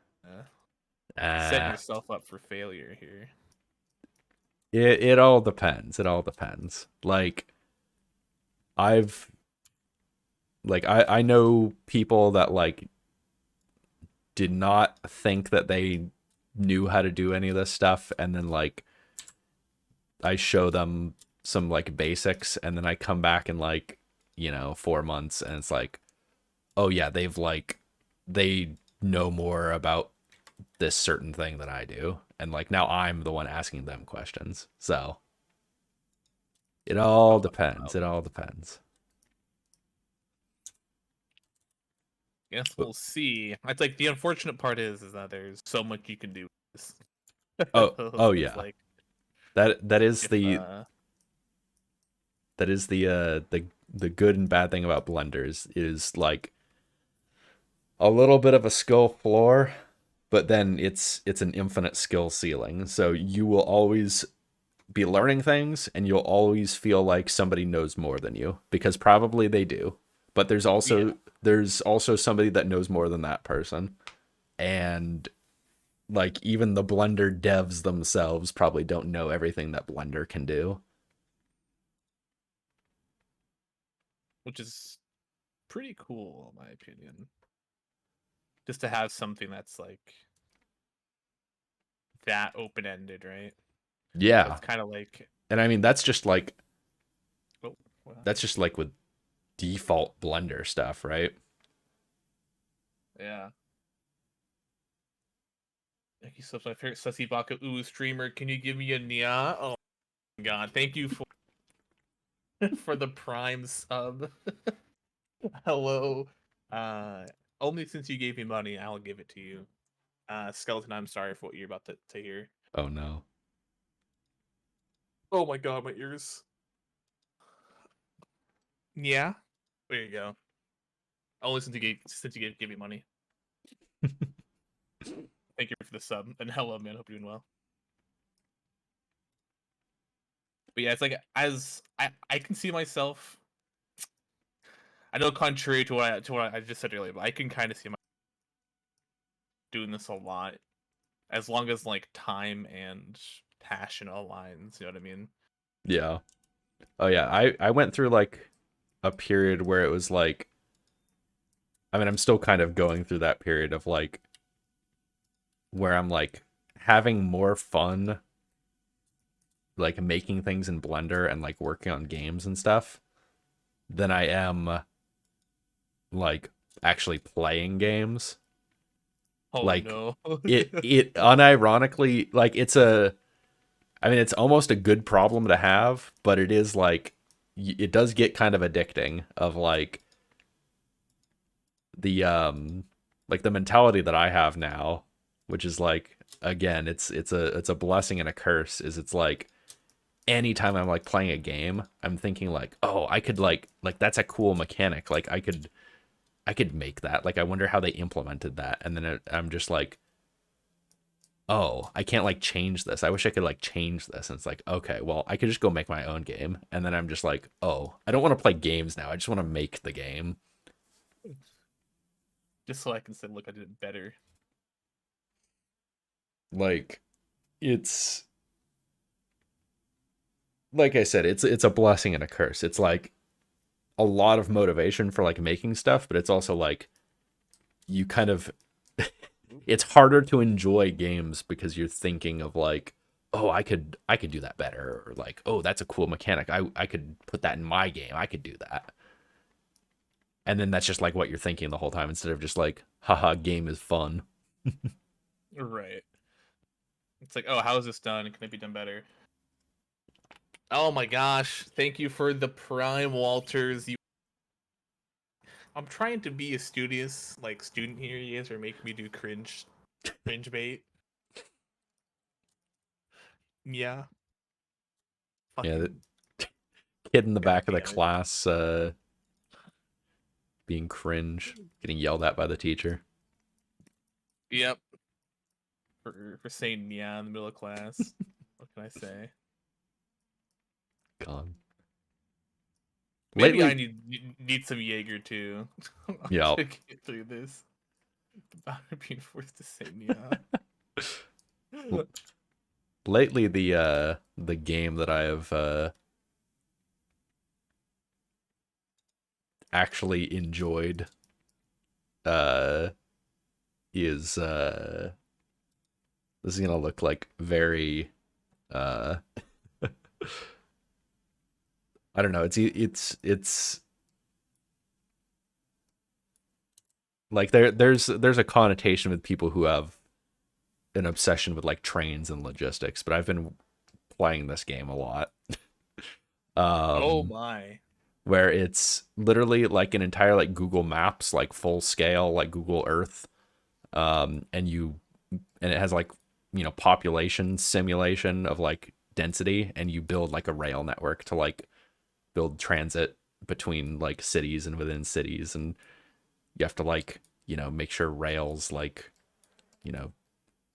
setting Ah, yourself up for failure here. it all depends. It all depends. Like I've like I know people that like did not think that they knew how to do any of this stuff and then like I show them some like basics and then I come back in like, 4 months and it's like, oh yeah, they know more about this certain thing than I do. And like now I'm the one asking them questions. So it all Oh, that's depends. It valid. all depends. Guess we'll see. It's like the unfortunate part is that there's so much you can do with this. Oh It's yeah. like That is if the good and bad thing about blenders is like a little bit of a skill floor, but then it's an infinite skill ceiling. So you will always be learning things and you'll always feel like somebody knows more than you because probably they do. But yeah, there's also somebody that knows more than that person. And like even the Blender devs themselves probably don't know everything that Blender can do. which is pretty cool in my opinion. Just to have something that's like that open ended, right? So Yeah. it's kind of like, And I mean oh, what that's happened? just like with default Blender stuff, right? Yeah. Thank you so much, my favorite Sussy Baka Ooh streamer. Can you give me a nya? Oh my god, thank you for for the prime sub. Hello. Uh, only since you gave me money, I'll give it to you. Skeleton, I'm sorry for what you're about to hear. Oh no. Oh my god, my ears. Yeah. There you go. Only since you gave me money. Thank you for the sub and hello, man. Hope you're doing well. But yeah, it's like as I can see myself. I know contrary to what I just said earlier, but I can kind of see myself doing this a lot as long as like time and passion aligns. You know what I mean? Yeah. Oh yeah. I went through like a period where it was like I mean I'm still kind of going through that period of like where I'm like having more fun like making things in Blender and like working on games and stuff than I am like actually playing games. Oh Like no. it unironically like it's a I mean it's almost a good problem to have, but it is like it does get kind of addicting of the like the mentality that I have now, which is like again, it's a blessing and a curse is it's like anytime I'm like playing a game, I'm thinking like, "Oh, I could like that's a cool mechanic. Like I could make that. Like I wonder how they implemented that." And then I'm just like, "Oh, I can't like change this. I wish I could like change this." And it's like, "Okay, well, I could just go make my own game." And then I'm just like, "Oh, I don't want to play games now. I just want to make the game." just so I can say, look, I did it better. Like it's like I said, it's a blessing and a curse. It's like a lot of motivation for like making stuff, but it's also like you kind of it's harder to enjoy games because you're thinking of like, oh, I could do that better, or like, oh, that's a cool mechanic. I could put that in my game. I could do that. And then that's just like what you're thinking the whole time instead of just like, haha, game is fun. Right. It's like, oh, how is this done? Can it be done better? Oh my gosh! Thank you for the prime, Walters. I'm trying to be a studious like student here. You guys are making me do cringe bait. Yeah, Yeah, the fucking kid in the god back of the damn it. class being cringe, getting yelled at by the teacher. Yep. For saying yeah in the middle of class. What can I say? God. Maybe I Lately, need some Jaeger too. yeah, To get through this. About being forced to say yeah. lately the game that I have actually enjoyed uh is this is gonna look like very uh I don't know, it's like there's a connotation with people who have an obsession with like trains and logistics, but I've been playing this game a lot. Oh um my. where it's literally like an entire like Google Maps, like full scale, like Google Earth, and it has like population simulation of like density, and you build like a rail network to like build transit between like cities and within cities, and you have to like make sure rails you know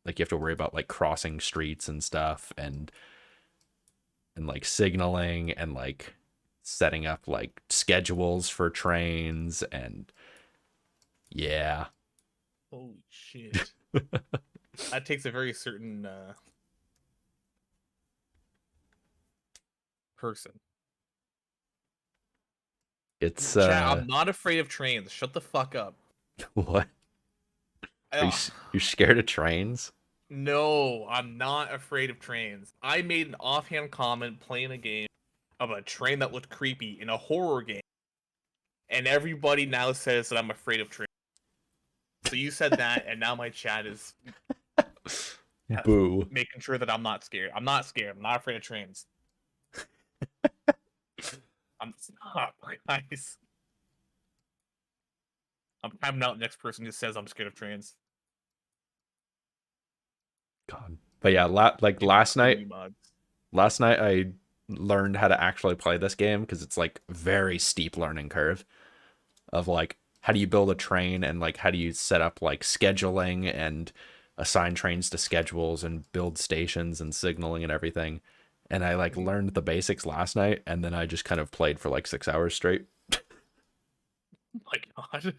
like you have to worry about like crossing streets and stuff, and like signaling and like setting up like schedules for trains, and yeah. Holy shit. That takes a very certain person. It's Chat, I'm not afraid of trains. Shut the fuck up. what? Are Ugh. you're scared of trains? No, I'm not afraid of trains. I made an offhand comment playing a game of a train that looked creepy in a horror game, and everybody now says that I'm afraid of trains. So you said that, and now my chat is Boo. making sure that I'm not scared. I'm not scared. I'm not afraid of trains. I'm not, guys. I'm out. Next person just says I'm scared of trains. God. But yeah, like In me mods. last night I learned how to actually play this game because it's like very steep learning curve of like how do you build a train, and like how do you set up like scheduling and assign trains to schedules and build stations and signaling and everything. And I like Mhm. learned the basics last night, and then I just kind of played for like 6 hours straight. Oh my god.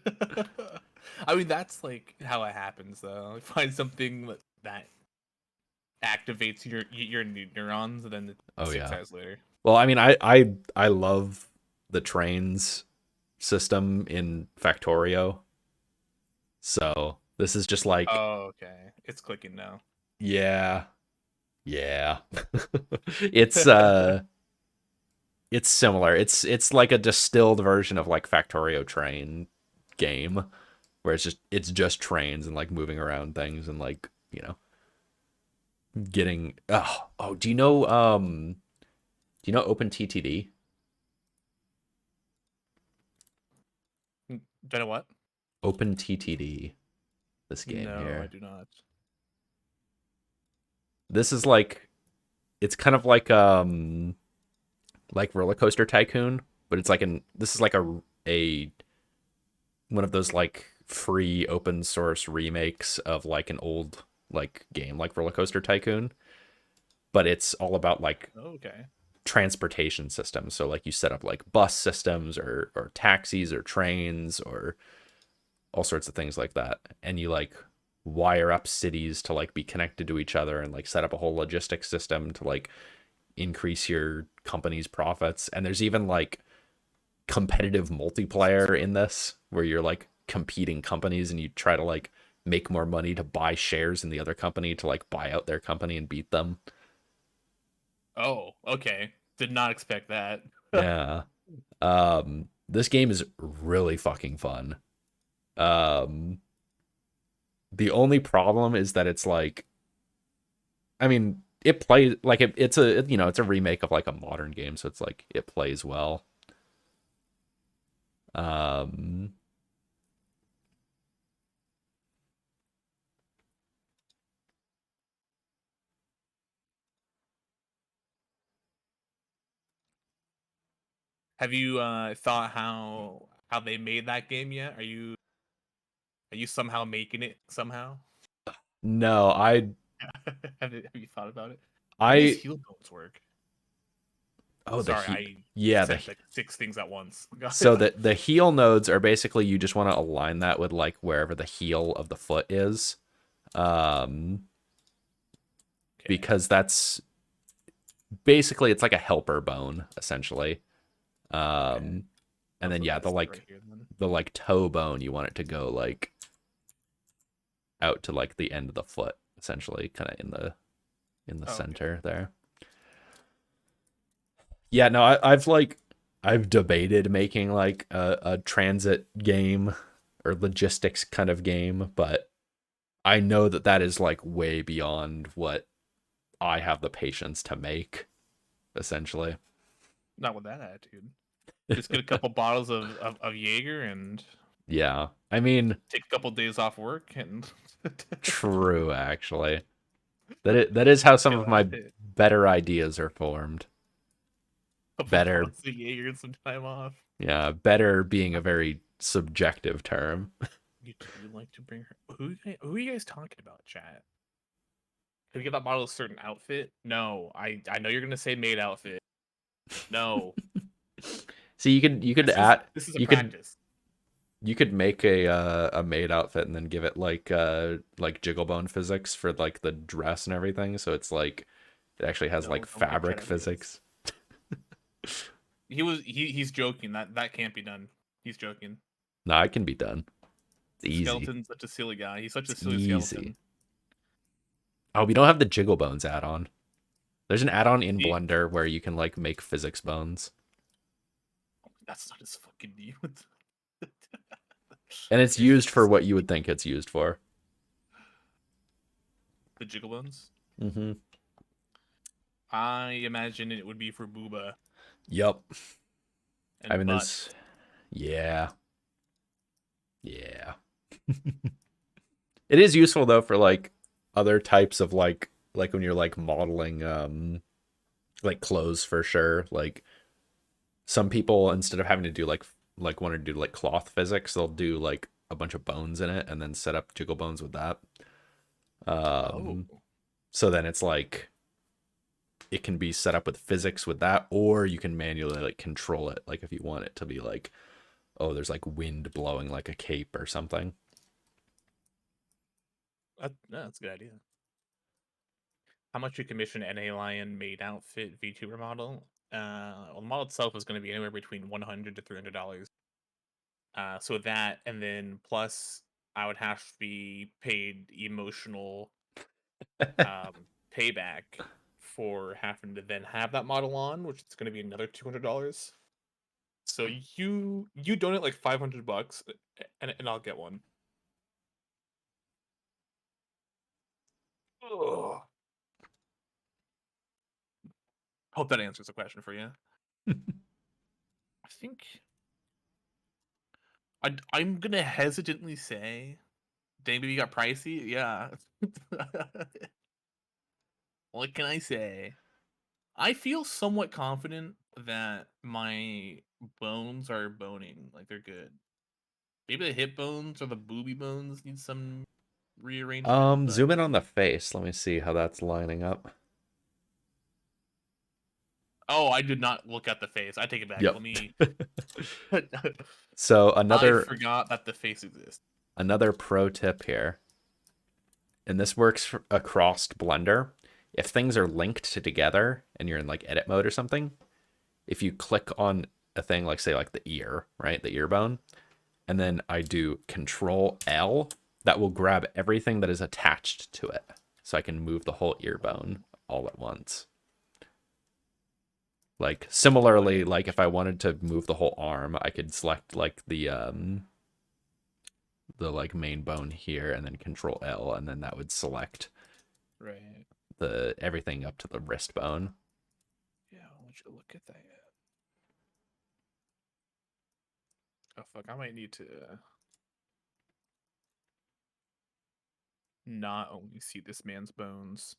I mean, that's like how it happens, though. Find something that activates your neurons, and then Oh 6 yeah. hours later. Well, I mean, I love the trains system in Factorio. So this is just like, Oh, okay. It's clicking now. yeah, yeah. it's it's similar. It's like a distilled version of like Factorio train game where it's just trains and like moving around things and like, getting do you know OpenTTD? Don't know what? OpenTTD, this game No, I here. do not. This is like it's kind of like Roller Coaster Tycoon, but it's like this is like a one of those like free open source remakes of like an old like game like Roller Coaster Tycoon, but it's all about like Okay. transportation systems. So like you set up like bus systems or taxis or trains or all sorts of things like that. And you like wire up cities to like be connected to each other and like set up a whole logistics system to like increase your company's profits. And there's even like competitive multiplayer in this where you're like competing companies and you try to like make more money to buy shares in the other company to like buy out their company and beat them. Oh, okay. Did not expect that. Yeah. This game is really fucking fun. Um the only problem is that it's like, I mean, it plays like it's a, you know, it's a remake of like a modern game, so it's like it plays well. Um Have you thought how they made that game yet? Are you somehow making it somehow? no, Have you thought about it? How do these I heal nodes work? oh the Sorry, he I yeah, said like six things at once. so the heel nodes are basically you just want to align that with like wherever the heel of the foot is. Um Okay, because that's basically it's like a helper bone essentially. okay. Um and That's then what yeah, that is right here then. the like toe bone you want it to go like out to like the end of the foot essentially, kind of in the Oh, okay. center there. Yeah, no, I've like I've debated making like a transit game or logistics kind of game, but I know that that is like way beyond what I have the patience to make, essentially. Not with that attitude. Just get a couple bottles of Jaeger and Yeah, I mean, take a couple days off work and true actually. That is how some get of at my it. better ideas are formed. Couple Better, bottles of Jaeger and some time off. yeah, better being a very subjective term. You like to bring her? Who are you guys talking about, chat? Can we get that model a certain outfit? No, I know you're gonna say maid outfit. No, See, you could add this is a practice. you could make a maid outfit and then give it like jiggle bone physics for like the dress and everything, so it's like it actually has like No, don't give chat fabric ideas. physics. He's joking. That can't be done. He's joking. No, it can be done. It's easy. Skeleton's such a silly guy. He's such a It's silly easy. skeleton. Oh, we don't have the jiggle bones add-on. There's an add-on in He, Blender where you can like make physics bones, that's not his fucking name. and it's used for what you would think it's used for. The jiggle bones. Mm-hmm. I imagine it would be for booba Yep. I and mean, butt. there's yeah, yeah. It is useful though for like other types of like when you're like modeling like clothes for sure. Like some people instead of having to do like want to do like cloth physics, they'll do like a bunch of bones in it and then set up jiggle bones with that. Oh, Um so then it's like it can be set up with physics with that, or you can manually like control it like if you want it to be like, oh, there's like wind blowing like a cape or something. that's a good idea. How much you commission NA Lion made outfit VTuber model? Well, the model itself is going to be anywhere between $100 to $300. So that, and then plus, I would have to be paid emotional payback for having to then have that model on, which is going to be another $200. So you donate like $500, and I'll get one. Ugh. Hope that answers the question for you. I think I'm gonna hesitantly say, dang, baby got pricey. Yeah. What can I say? I feel somewhat confident that my bones are boning, like they're good. Maybe the hip bones or the booby bones need some rearrangement, but Zoom in on the face. Let me see how that's lining up. oh, I did not look at the face. I take it back. Yep. Let me. So I another forgot that the face exists. Another pro tip here, and this works across Blender. If things are linked together and you're in like edit mode or something, if you click on a thing like say like the ear, right, the ear bone, and then I do Control L, that will grab everything that is attached to it, so I can move the whole ear bone all at once. Like similarly, like if I wanted to move the whole arm, I could select like the like main bone here and then Control L, and then that would select Right. the everything up to the wrist bone. Yeah, I want you to look at that. Oh fuck, I might need to not only see this man's bones.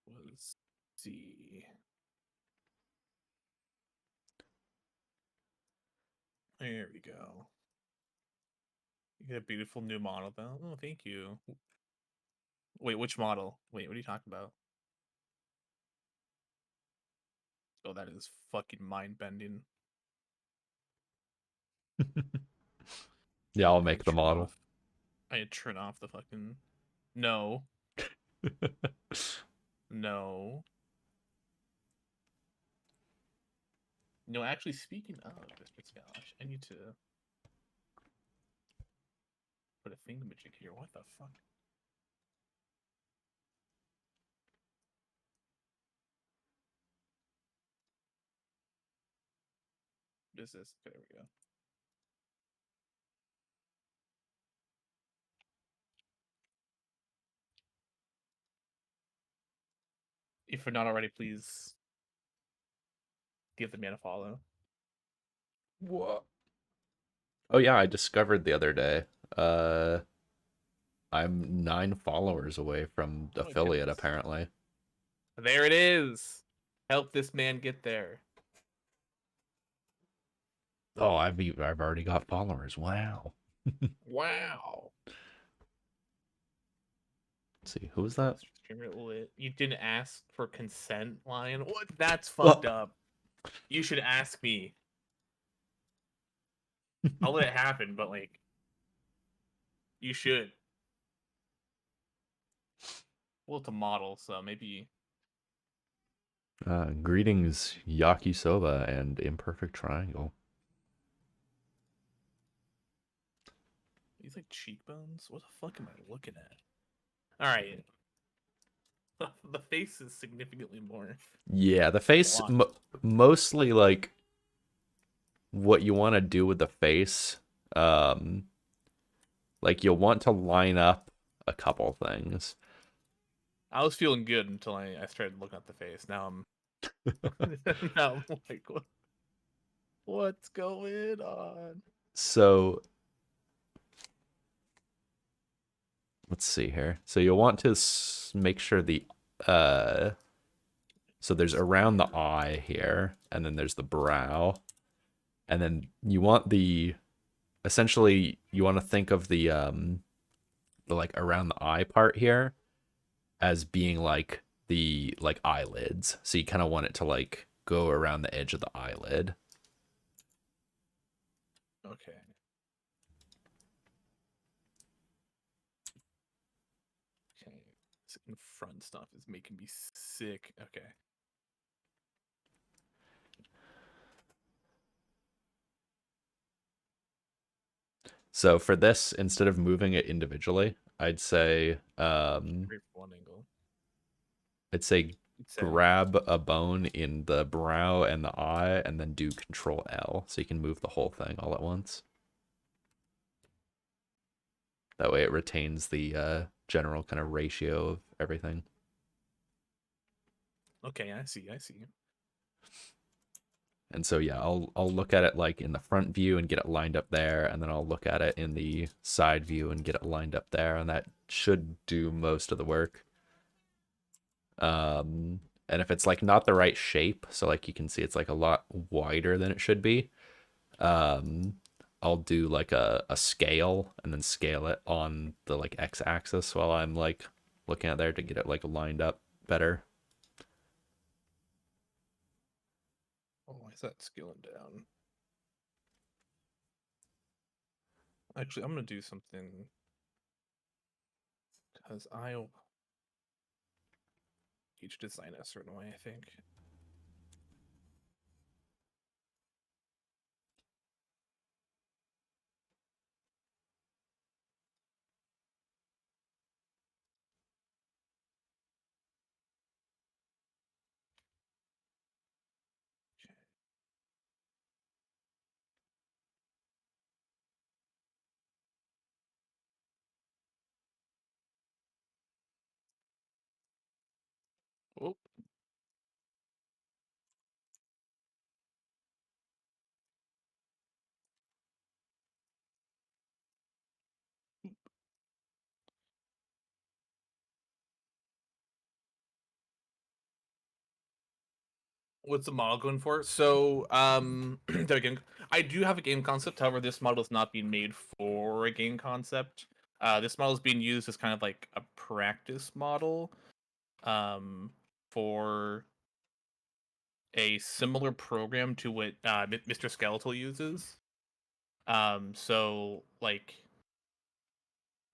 Was see. There we go. You get a beautiful new model though. Oh, thank you. Wait, which model? Wait, what are you talking about? Oh, that is fucking mind bending. Yeah, I'll I need make to the turn model. off. I need to turn off the fucking. No, no. No, actually, speaking of Mr. Scalash, I need to put a thingamajig here. What the fuck? What is this? Okay, there we go. If you're not already, please give the man a follow. What? Oh yeah, I discovered the other day. Uh, I'm 9 followers away from Oh my affiliate goodness. apparently. There it is. Help this man get there. Oh, I've already got followers. Wow. Wow. Let's see, who was that? Mr. Streamer lit. You didn't ask for consent, Lion. What? That's fucked Well, up. You should ask me. I'll let it happen, but like, you should. Well, it's a model, so maybe greetings, yakisoba and imperfect triangle. these like cheekbones. What the fuck am I looking at? All right, the face is significantly more. Yeah, the A face lot. mostly like what you want to do with the face. Um, like you'll want to line up a couple things. I was feeling good until I started looking at the face. Now I'm now I'm like, what's going on? So let's see here. So you'll want to make sure the uh so there's around the eye here, and then there's the brow, and then you want the essentially you want to think of the like around the eye part here as being like the like eyelids. So you kind of want it to like go around the edge of the eyelid. Okay. Okay. This in front stuff is making me sick. Okay. So for this, instead of moving it individually, Great for one angle. I'd say You'd say. grab a bone in the brow and the eye and then do Control L so you can move the whole thing all at once. That way it retains the general kind of ratio of everything. Okay, I see. I see. And so yeah, I'll look at it like in the front view and get it lined up there, and then I'll look at it in the side view and get it lined up there, and that should do most of the work. And if it's like not the right shape, so like you can see it's like a lot wider than it should be, um, I'll do like a scale and then scale it on the like x-axis while I'm like looking at there to get it like lined up better. Oh, why is that scaling down? Actually, I'm gonna do something because I each design a certain way, I think. Oh, what's the model going for? So, there again, I do have a game concept. However, this model is not being made for a game concept. This model is being used as kind of like a practice model, um, for a similar program to what Mr. Skeletal uses. So like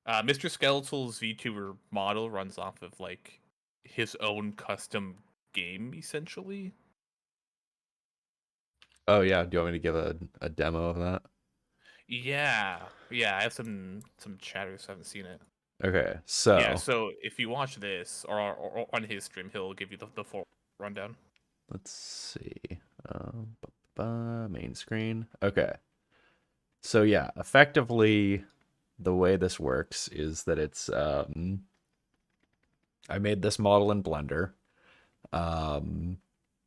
Mr. Skeletal's VTuber model runs off of like his own custom game essentially. Oh yeah, do you want me to give a demo of that? Yeah, I have some chatters who haven't seen it. Okay, Yeah, so so if you watch this or on his stream, he'll give you the full rundown. let's see. Main screen. Okay. So yeah, effectively the way this works is that it's I made this model in Blender. Um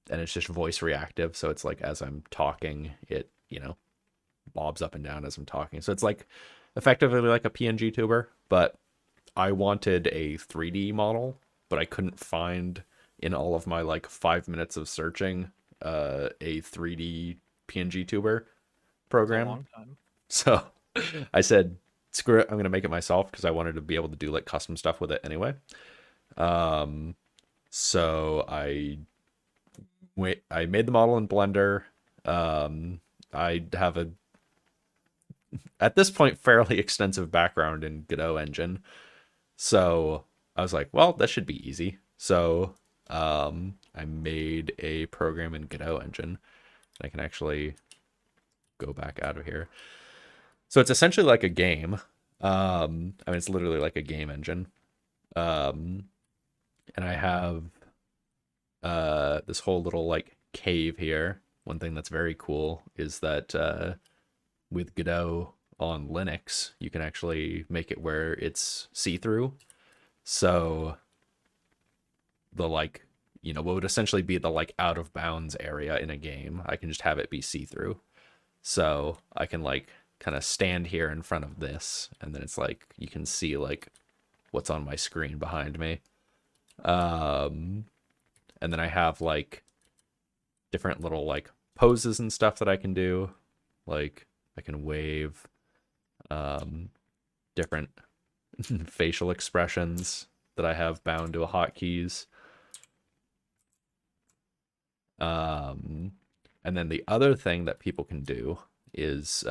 and it's just voice reactive, so it's like as I'm talking, it, bobs up and down as I'm talking. So it's like effectively like a PNG tuber, but I wanted a 3D model, but I couldn't find in all of my like 5 minutes of searching a 3D PNG tuber It's a program. long time. So I said, screw it, I'm gonna make it myself because I wanted to be able to do like custom stuff with it anyway. Um, so I made the model in Blender. Um, I have a at this point fairly extensive background in Godot engine. So I was like, well, that should be easy. So I made a program in Godot engine. I can actually go back out of here. So it's essentially like a game. I mean, it's literally like a game engine. Um, and I have this whole little like cave here. One thing that's very cool is that with Godot on Linux, you can actually make it where it's see-through. So the like, what would essentially be the like out of bounds area in a game, I can just have it be see-through. So I can like kind of stand here in front of this, and then it's like you can see like what's on my screen behind me. Um, and then I have like different little like poses and stuff that I can do. Like I can wave, um, different facial expressions that I have bound to a hotkeys. Um, and then the other thing that people can do is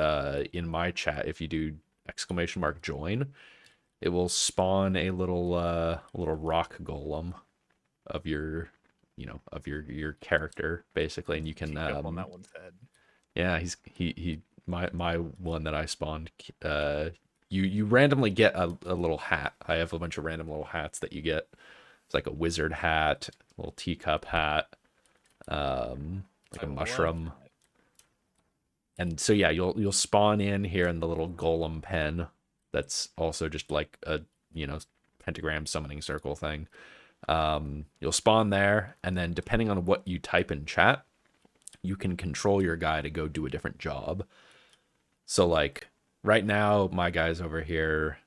in my chat, if you do !join, it will spawn a little rock golem of your character basically, and you can Teacup on that one's head. yeah, he my one that I spawned. You randomly get a little hat. I have a bunch of random little hats that you get. It's like a wizard hat, a little teacup hat, like I a love mushroom. that. And so yeah, you'll spawn in here in the little golem pen. That's also just like a pentagram summoning circle thing. You'll spawn there, and then depending on what you type in chat, you can control your guy to go do a different job. So like right now, my guy's over here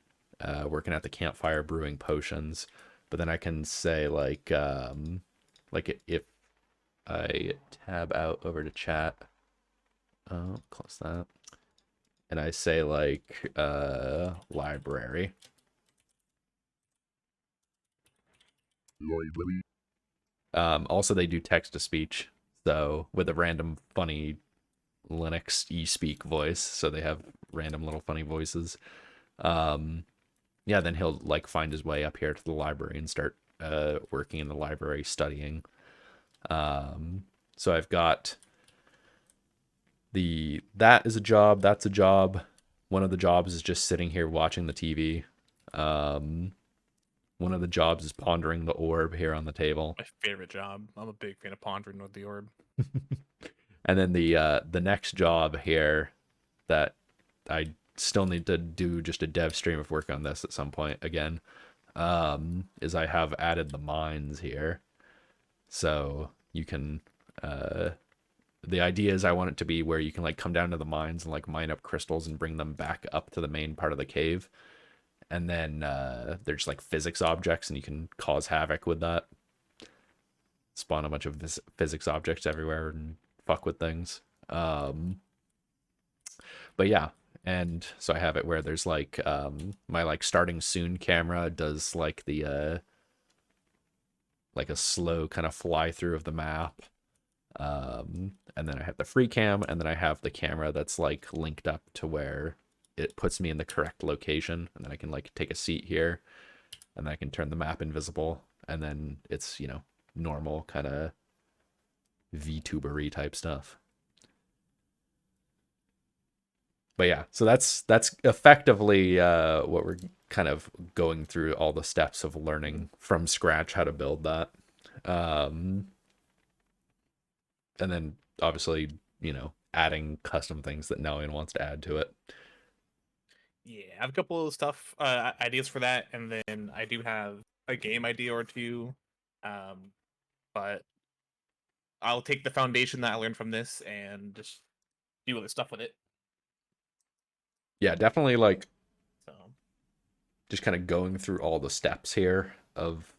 working at the campfire brewing potions, but then I can say like if I tab out over to chat, oh, close that, and I say like library. Also, they do text to speech, so with a random funny Linux e-speak voice, so they have random little funny voices. Um, yeah, then he'll like find his way up here to the library and start working in the library studying. Um, so I've got that is a job, that's a job. One of the jobs is just sitting here watching the TV. Um, one of the jobs is pondering the orb here on the table. My favorite job. I'm a big fan of pondering with the orb. And then the next job here that I still need to do just a dev stream of work on this at some point again, is I have added the mines here. So you can the idea is I want it to be where you can like come down to the mines and like mine up crystals and bring them back up to the main part of the cave. And then there's like physics objects and you can cause havoc with that. Spawn a bunch of physics objects everywhere and fuck with things. But yeah, and so I have it where there's like my like starting soon camera does like a slow kind of fly through of the map. And then I have the free cam, and then I have the camera that's like linked up to where it puts me in the correct location, and then I can like take a seat here, and then I can turn the map invisible, and then it's, you know, normal kind of VTubery type stuff. But yeah, so that's effectively what we're kind of going through, all the steps of learning from scratch how to build that. Um, and then obviously, you know, adding custom things that Nellian wants to add to it. Yeah, I have a couple of stuff ideas for that, and then I do have a game idea or two. Um, but I'll take the foundation that I learned from this and just do other stuff with it. Yeah, definitely like So just kind of going through all the steps here of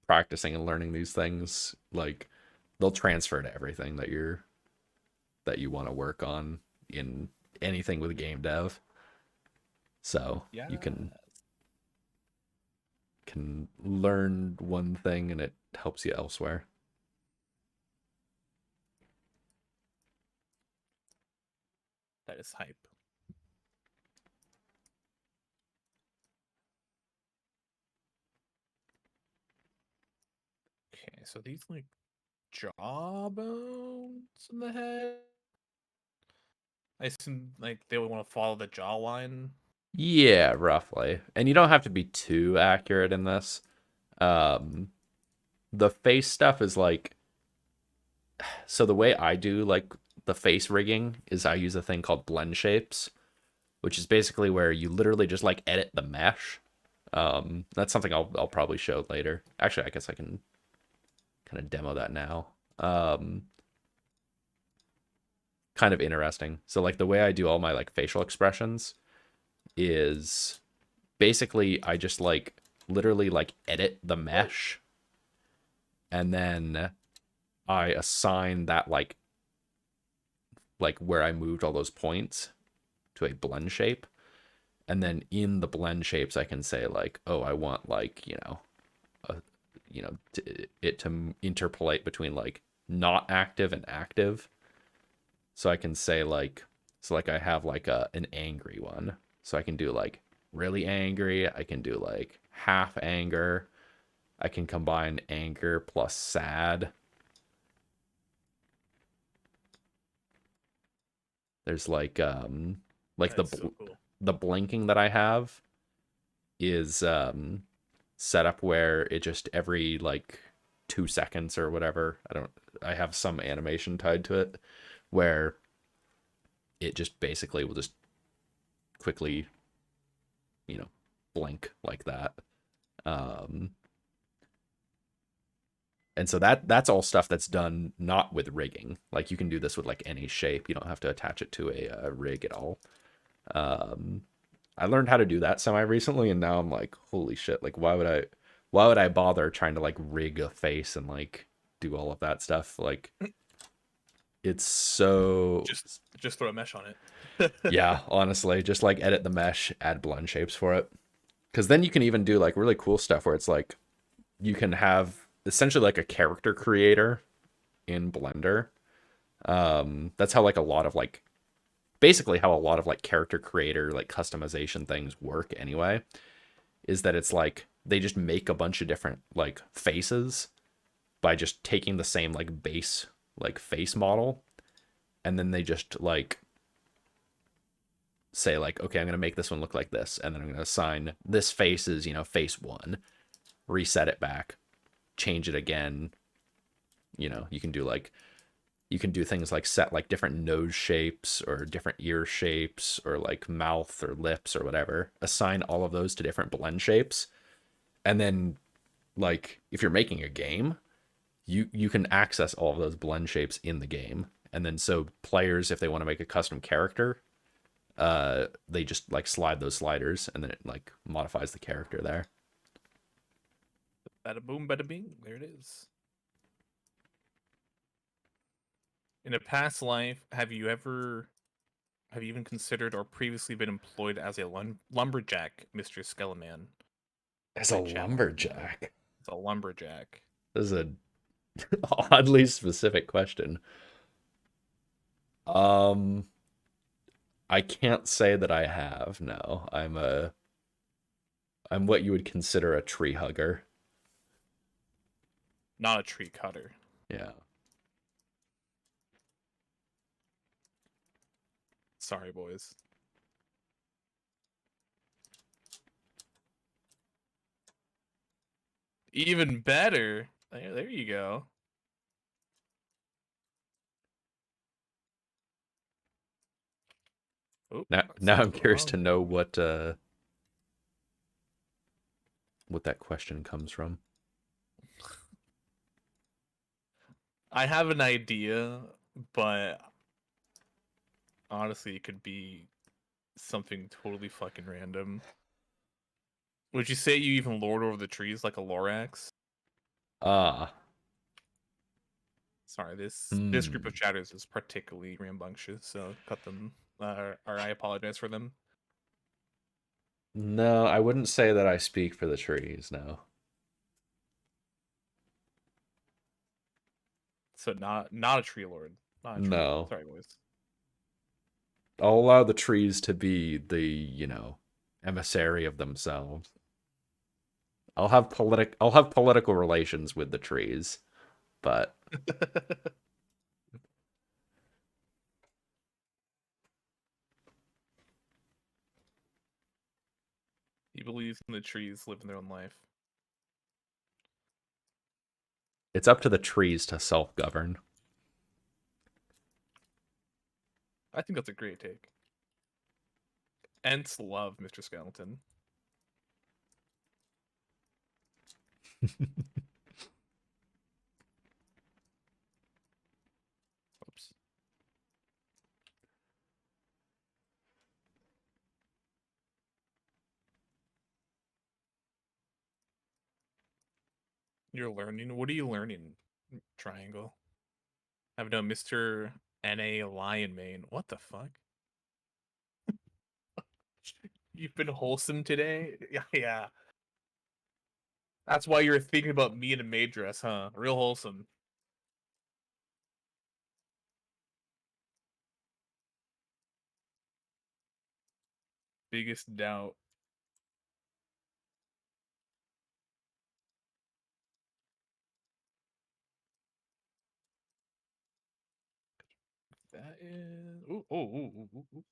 practicing and learning these things. Like they'll transfer to everything that you want to work on in anything with game dev. So yeah, you can learn one thing and it helps you elsewhere. that is hype. Okay, so these like jawbones in the head. I assume like they would want to follow the jawline. Yeah, roughly. And you don't have to be too accurate in this. Um, the face stuff is like, so the way I do like the face rigging is I use a thing called blend shapes, which is basically where you literally just like edit the mesh. That's something I'll probably show later. Actually, I guess I can kind of demo that now. Kind of interesting. So like the way I do all my like facial expressions is basically I just like literally like edit the mesh, and then I assign that like where I moved all those points to a blend shape. And then in the blend shapes I can say like, oh, I want like, you know, a, it to interpolate between like not active and active. So I can say like, so like I have like an angry one. So I can do like really angry, I can do like half anger, I can combine anger plus sad. There's like That is so cool. the blinking that I have is set up where it just every like 2 seconds or whatever. I have some animation tied to it where it just basically will just quickly, you know, blink like that. Um, and so that's all stuff that's done not with rigging. Like you can do this with like any shape. You don't have to attach it to a rig at all. Um, I learned how to do that semi recently, and now I'm like, holy shit! Like, why would I bother trying to like rig a face and like do all of that stuff? Like, it's so Just throw a mesh on it. yeah. Honestly, just like edit the mesh, add blend shapes for it, because then you can even do like really cool stuff where it's like you can have essentially like a character creator in Blender. That's how like a lot of like basically how a lot of like character creator like customization things work anyway, is that it's like they just make a bunch of different like faces by just taking the same like base like face model, and then they just like say like, okay, I'm going to make this one look like this, and then I'm going to assign this face is, you know, face 1, reset it back, change it again. You know, you can do like you can do things like set like different nose shapes or different ear shapes or like mouth or lips or whatever. Assign all of those to different blend shapes. And then like if you're making a game, you can access all of those blend shapes in the game. And then so players, if they want to make a custom character, they just like slide those sliders and then it like modifies the character there. Bada boom, bada bing. There it is. In a past life, have you even considered or previously been employed as a lumberjack, Mr. Skeleman? As a My channel. lumberjack. It's a lumberjack. This is a oddly specific question. Um, I can't say that I have. No, I'm what you would consider a tree hugger. Not a tree cutter. Yeah. Sorry, boys. Even better. There you go. Oh, Now I'm something curious to wrong. know what that question comes from. I have an idea, but honestly, it could be something totally fucking random. Would you say you even lord over the trees like a Lorax? Ah. Sorry, this group of Hmm. chatters is particularly rambunctious, so cut them. Or I apologize for them. No, I wouldn't say that I speak for the trees, no. So not a tree lord, not a tree lord. No. Sorry, boys. I'll allow the trees to be the, emissary of themselves. I'll have political relations with the trees, but He believes in the trees living their own life. it's up to the trees to self-govern. I think that's a great take. Ents love Mr. Skeleton. Oops. You're learning. What are you learning? Triangle. I've known Mr. N.A. Lion Mane. What the fuck? You've been wholesome today? Yeah, yeah. That's why you're thinking about me in a maid dress, huh? Real wholesome. Biggest doubt. That is. Ooh, oh, ooh, ooh, ooh, ooh.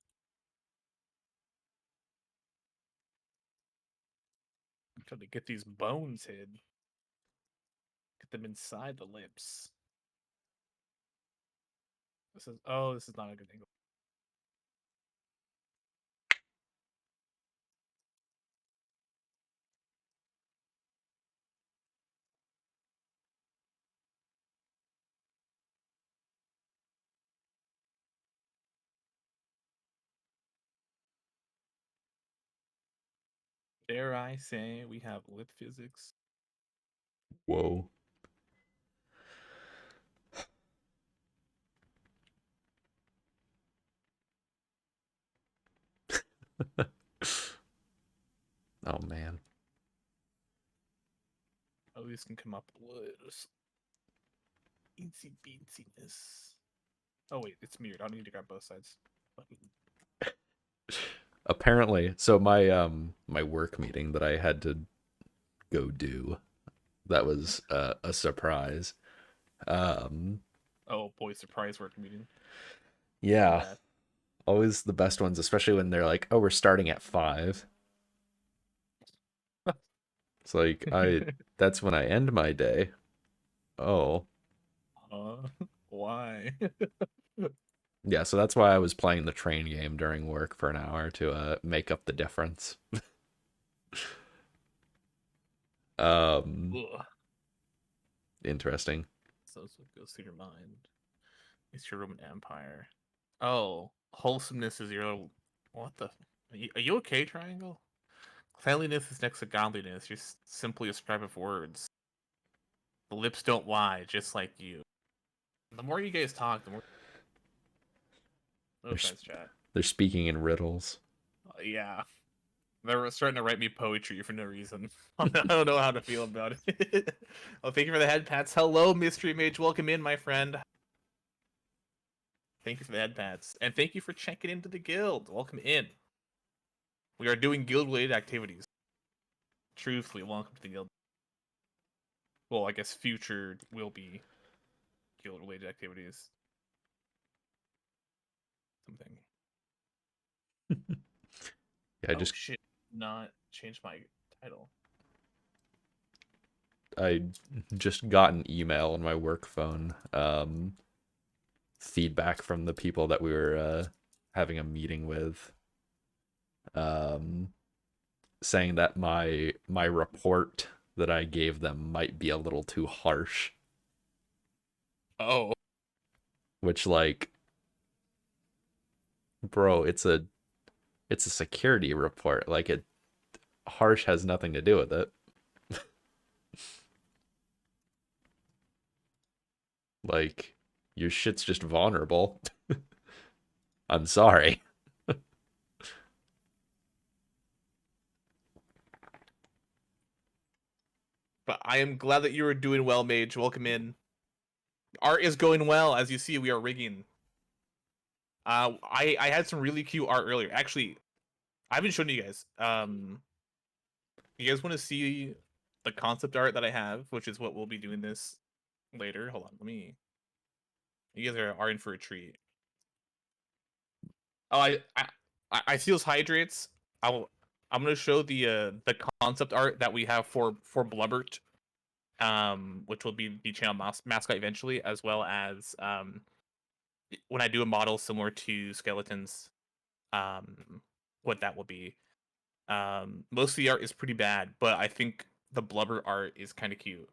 I'm trying to get these bones hid. Get them inside the lips. This is. Oh, this is not a good angle. Dare I say we have lip physics? Whoa. Oh man. Oh, these can come up with itsy beansiness. Oh wait, it's mirrored. I don't need to grab both sides. Apparently, so my work meeting that I had to go do, that was a surprise. Um, Oh boy, surprise work meeting. The yeah, best. always the best ones, especially when they're like, "Oh, we're starting at 5." It's like that's when I end my day. Oh, Why? yeah, so that's why I was playing the train game during work for an hour to make up the difference. Um, Ugh. interesting. So what goes through your mind? It's your Roman Empire. Oh, wholesomeness is your. What the? Are you okay, Triangle? Cleanliness is next to godliness. You're simply a scribe of words. The lips don't lie, just like you. The more you guys talk, the more. No They're offense, chat. they're speaking in riddles. Yeah, they're starting to write me poetry for no reason. I don't know how to feel about it. Oh, thank you for the head pats. Hello, Mystery Mage. Welcome in, my friend. Thank you for the head pats. And thank you for checking into the guild. Welcome in. We are doing guild-related activities. Truthfully, welcome to the guild. Well, I guess future will be guild-related activities. Something. Yeah, I Oh just shit! Not change my title. I just got an email on my work phone. Feedback from the people that we were having a meeting with. Um, saying that my report that I gave them might be a little too harsh, Oh, which like bro, it's a security report. Like it harsh has nothing to do with it. Like your shit's just vulnerable. I'm sorry. but I am glad that you are doing well, Mage. Welcome in. Art is going well, as you see. We are rigging. I had some really cute art earlier. Actually, I haven't shown you guys. You guys want to see the concept art that I have, which is what we'll be doing this later. Hold on, let me. You guys are in for a treat. Oh, I see those hydrates. I'll I'm gonna show the concept art that we have for Blubbert, which will be the channel mascot eventually, as well as when I do a model similar to skeletons, what that will be. Most of the art is pretty bad, but I think the Blubber art is kind of cute.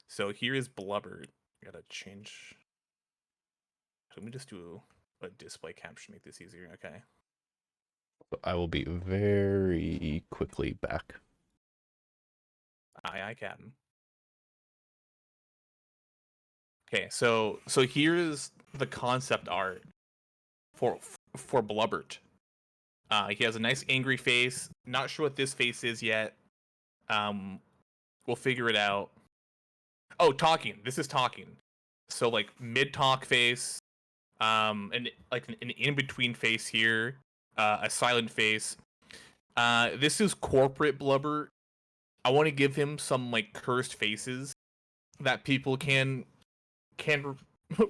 So here is Blubber. Gotta change. Let me just do a display caption, make this easier. Okay. I will be very quickly back. I can. Okay, so here's the concept art for for Blubbert. He has a nice angry face. Not sure what this face is yet. Um, we'll figure it out. Oh, talking. This is talking. So like mid talk face, and like an in between face here, a silent face. This is corporate Blubber. I want to give him some like cursed faces that people can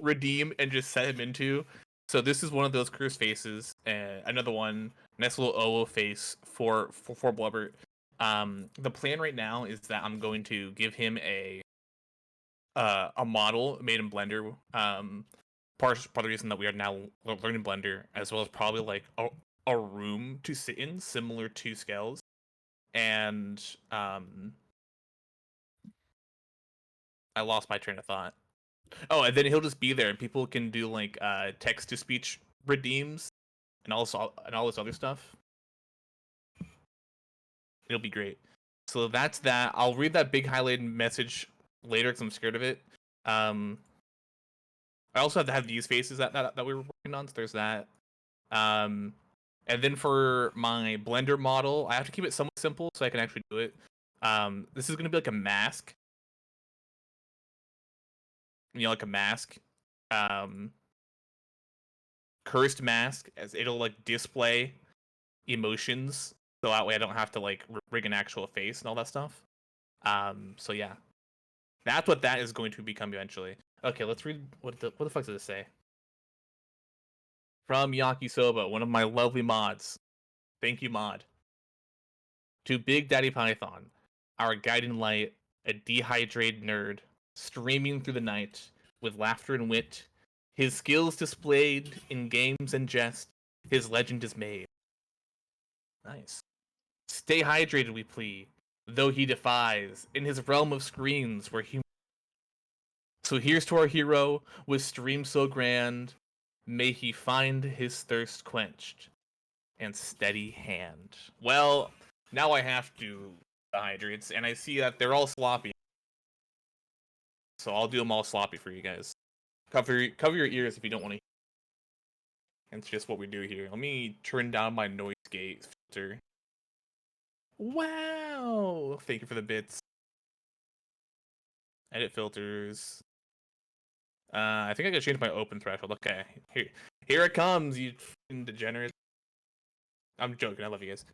redeem and just set him into. So this is one of those cursed faces. Another one, nice little OO face for Blubber. The plan right now is that I'm going to give him a model made in Blender. Part of the reason that we are now learning Blender, as well as probably like a room to sit in, similar to Scales, and I lost my train of thought. Oh, and then he'll just be there, and people can do like text to speech redeems and all this other stuff. It'll be great. So that's that. I'll read that big highlighted message later because I'm scared of it. Um, I also have to have these faces that we were working on. So there's that. Um, and then for my Blender model, I have to keep it somewhat simple so I can actually do it. This is gonna be like a mask. You know, like a mask. um cursed mask, as it'll like display emotions, so that way I don't have to like rig an actual face and all that stuff. So yeah, that's what that is going to become eventually. Okay, let's read what the fuck does it say? From Yakisoba, one of my lovely mods. Thank you, mod. To Big Daddy Python, our guiding light, a dehydrated nerd, streaming through the night with laughter and wit, his skills displayed in games and jest, his legend is made. Nice. Stay hydrated, we plea, though he defies, in his realm of screens where he. So here's to our hero, with stream so grand, may he find his thirst quenched and steady hand. Well, now I have to the hydrates, and I see that they're all sloppy. So I'll do them all sloppy for you guys. Cover your ears if you don't want to. It's just what we do here. Let me turn down my noise gate filter. Wow! Thank you for the bits. Edit filters. I think I gotta change my open threshold. Okay, here it comes, you degenerate. I'm joking. I love you guys.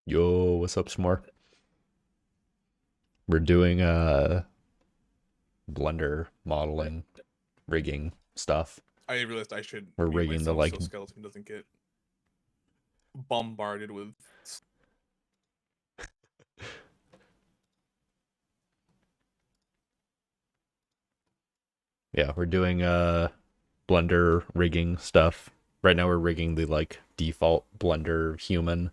Yo, what's up, S'more? We're doing Blender modeling, rigging stuff. I realized I should We're mute rigging the myself like so Skeleton doesn't get bombarded with. yeah, we're doing Blender rigging stuff. Right now we're rigging the like default Blender human.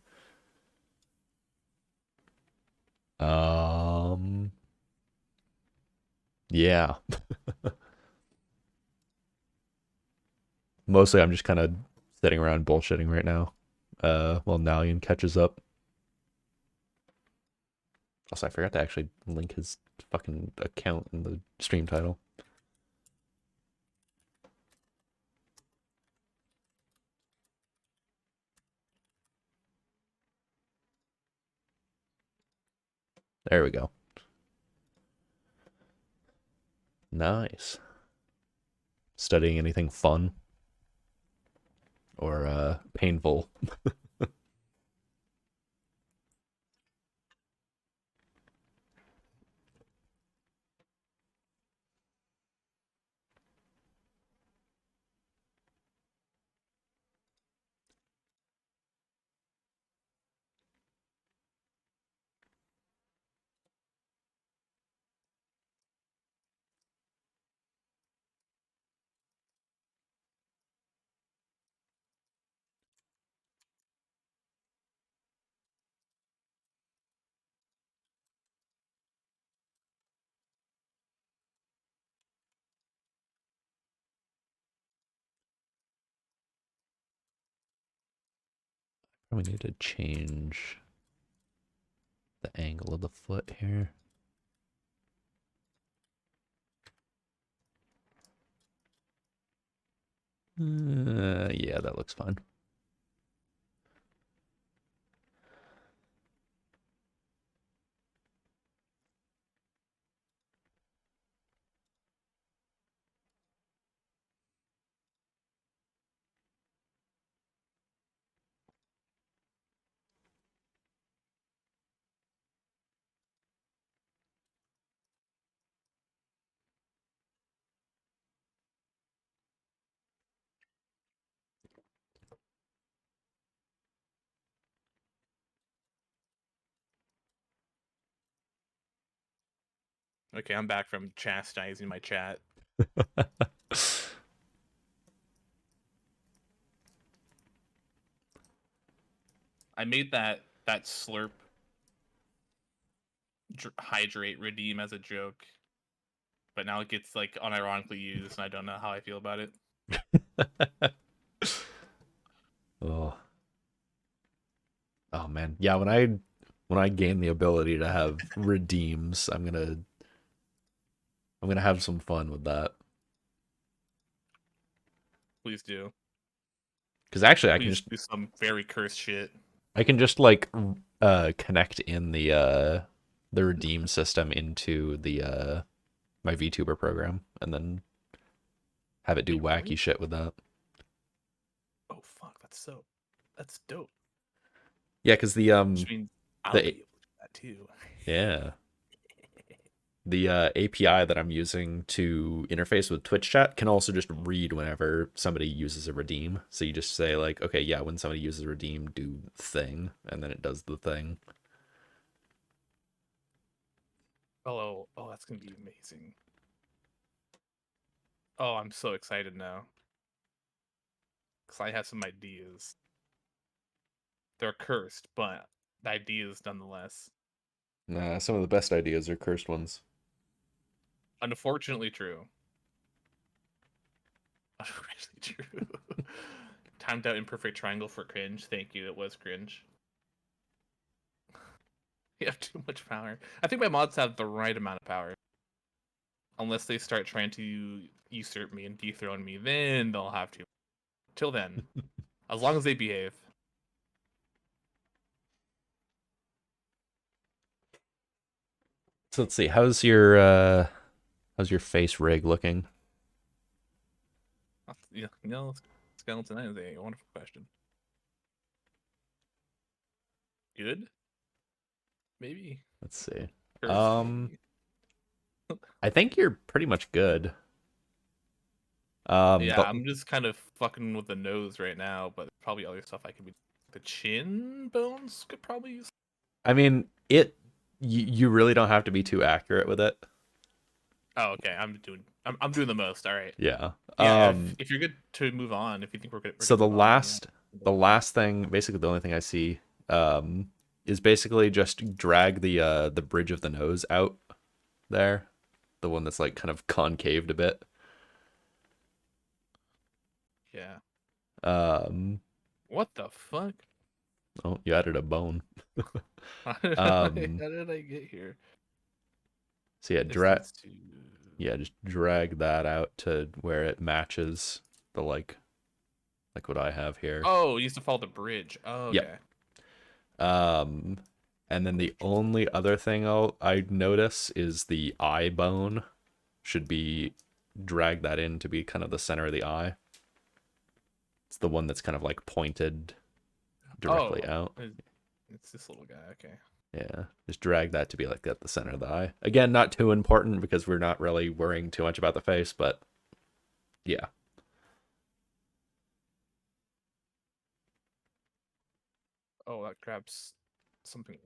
Yeah. Mostly I'm just kind of sitting around bullshitting right now. While Nalian catches up. Also, I forgot to actually link his fucking account in the stream title. There we go. Nice. Studying anything fun or painful? We need to change the angle of the foot here. Yeah, that looks fine. Okay, I'm back from chastising my chat. I made that slurp hydrate redeem as a joke, but now it gets like unironically used, and I don't know how I feel about it. Oh. Oh man. Yeah, when I gain the ability to have redeems, I'm gonna have some fun with that. Please do. Because actually, Please do some very cursed shit. I can just like connect in the redeem system into the my VTuber program, and then have it do Wait, wacky really? shit with that. Oh fuck, that's dope. Yeah, because Which means I'll the be able to do that too. yeah the API that I'm using to interface with Twitch chat can also just read whenever somebody uses a redeem. So you just say like, okay, yeah, when somebody uses a redeem, do thing, and then it does the thing. Oh, that's gonna be amazing. Oh, I'm so excited now because I have some ideas. They're cursed, but the ideas nonetheless. Nah, some of the best ideas are cursed ones. Unfortunately, true. Unfortunately, true. Timed out imperfect triangle for cringe. Thank you. It was cringe. You have too much power. I think my mods have the right amount of power. Unless they start trying to usurp me and dethrone me, then they'll have to. Till then, as long as they behave. So let's see, how's your face rig looking? Yeah, skeleton is a wonderful question. Good, maybe. Let's see. Cursed, Um, maybe. I think you're pretty much good. Yeah, The I'm just kind of fucking with the nose right now, but probably other stuff I could be. The chin bones could probably use. I mean, you really don't have to be too accurate with it. Oh, okay. I'm doing the most. All right. Yeah. Yeah. If you're good to move on, if you think we're So good to move on, then yeah. the last thing, basically the only thing I see, is basically just drag the bridge of the nose out there, the one that's like kind of concaved a bit. Yeah. Um, What the fuck? oh, you added a bone. How did I get here? So yeah, Distance to. just drag that out to where it matches the like what I have here. Oh, it used to follow the bridge. Oh, Yep. okay. Um, and then the only other thing I notice is the eye bone should be drag that in to be kind of the center of the eye. It's the one that's kind of like pointed directly Oh, out. it's this little guy. Okay. Yeah, just drag that to be like at the center of the eye. Again, not too important because we're not really worrying too much about the face, but yeah. Oh, that grabs something.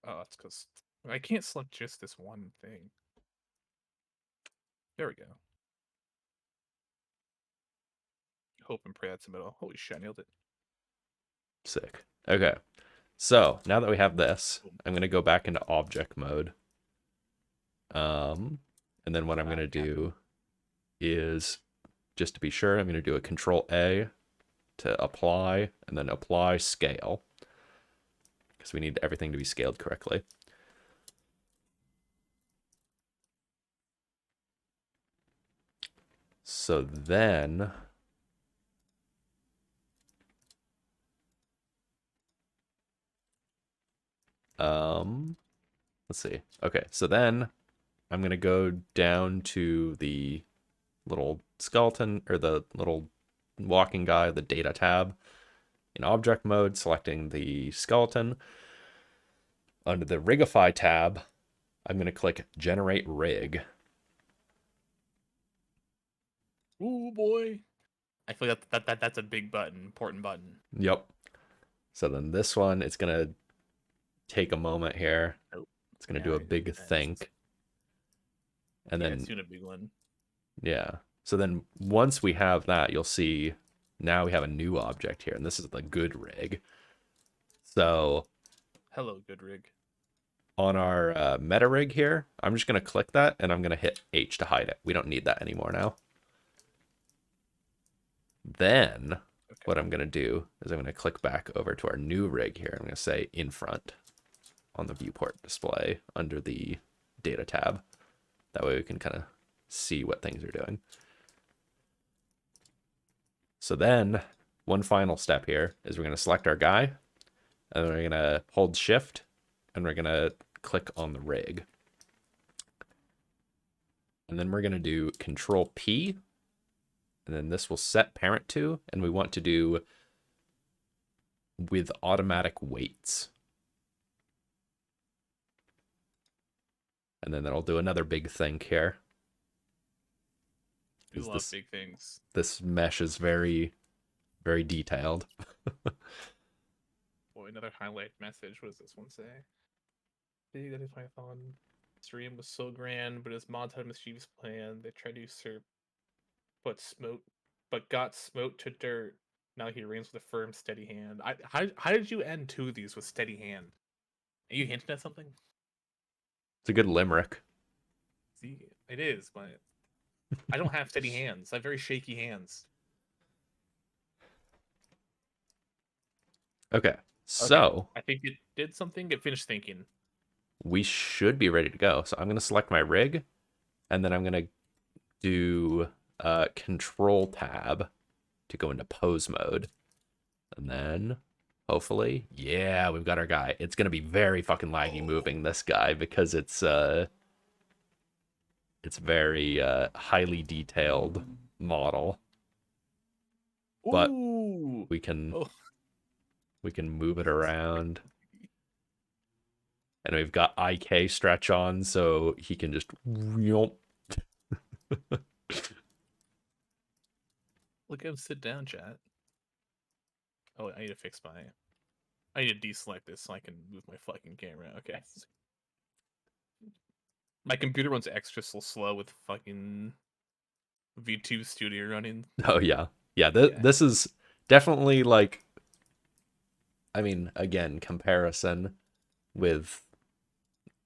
Oh, it's because I can't select just this one thing. There we go. Hope and pray that's the middle. Holy shit, I nailed it. Sick. Okay. So now that we have this, I'm gonna go back into object mode. And then what I'm gonna do is, just to be sure, I'm gonna do a Control A to apply, and then apply scale, because we need everything to be scaled correctly. So then let's see. Okay, so then I'm gonna go down to the little skeleton, or the little walking guy, the data tab. In object mode, selecting the skeleton. Under the rigify tab, I'm gonna click generate rig. Ooh boy. I feel like that's a big button, important button. Yep. So then this one, it's gonna take a moment here. Nope. It's gonna do Yeah, a big think. And yeah, it's then doing a big one. yeah. So then once we have that, you'll see now we have a new object here, and this is the good rig. So Hello, good rig. on our meta rig here, I'm just gonna click that, and I'm gonna hit H to hide it. We don't need that anymore now. Then what I'm gonna do is I'm gonna click back over to our new rig here. I'm gonna say in front on the viewport display under the data tab. That way we can kind of see what things are doing. So then one final step here is we're going to select our guy, and then we're going to hold shift, and we're going to click on the rig. And then we're going to do control P, and then this will set parent to, and we want to do with automatic weights. And then that'll do another big thing here. We love big things. This mesh is very, very detailed. Boy, another highlight message. What does this one say? Big Daddy Python stream was so grand, but his mods had a mischievous plan. They tried to usurp, but got smote to dirt. Now he reigns with a firm, steady hand. How did you end two of these with steady hand? Are you hinting at something? It's a good limerick. See, it is, but I don't have steady hands. I have very shaky hands. Okay, so okay. I think it did something. It finished thinking. We should be ready to go. So I'm going to select my rig, and then I'm going to do control tab to go into pose mode. And then hopefully, yeah, we've got our guy. It's going to be very fucking laggy moving this guy because it's very highly detailed model. But Ooh. we can move it around. And we've got IK stretch on, so he can just look at him sit down, chat. Oh, I need to fix I need to deselect this so I can move my fucking camera. Okay. My computer runs extra slow with fucking V2 Studio running. Oh yeah. Yeah, this is definitely like, I mean, again, comparison with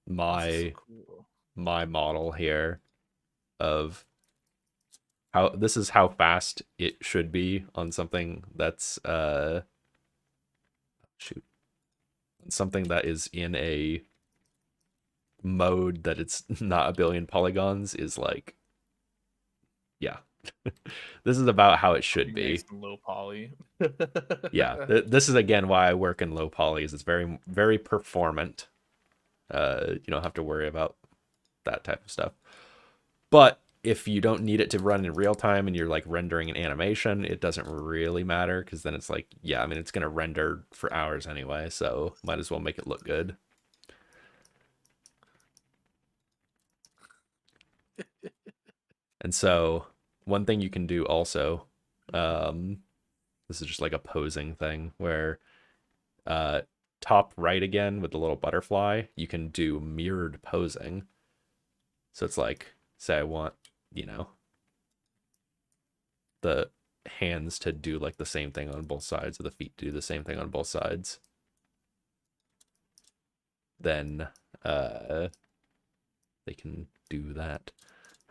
my my model here of how this is how fast it should be on something that's something that is in a mode that it's not a billion polygons is like, yeah. This is about how it should be. Nice and low poly. Yeah, this is again why I work in low polys. It's very, very performant. You don't have to worry about that type of stuff. But if you don't need it to run in real time and you're like rendering an animation, it doesn't really matter because then it's like, yeah, I mean, it's going to render for hours anyway, so might as well make it look good. And so one thing you can do also, this is just like a posing thing where top right again with the little butterfly, you can do mirrored posing. So it's like, say I want, you know, the hands to do like the same thing on both sides, or the feet to do the same thing on both sides. Then they can do that.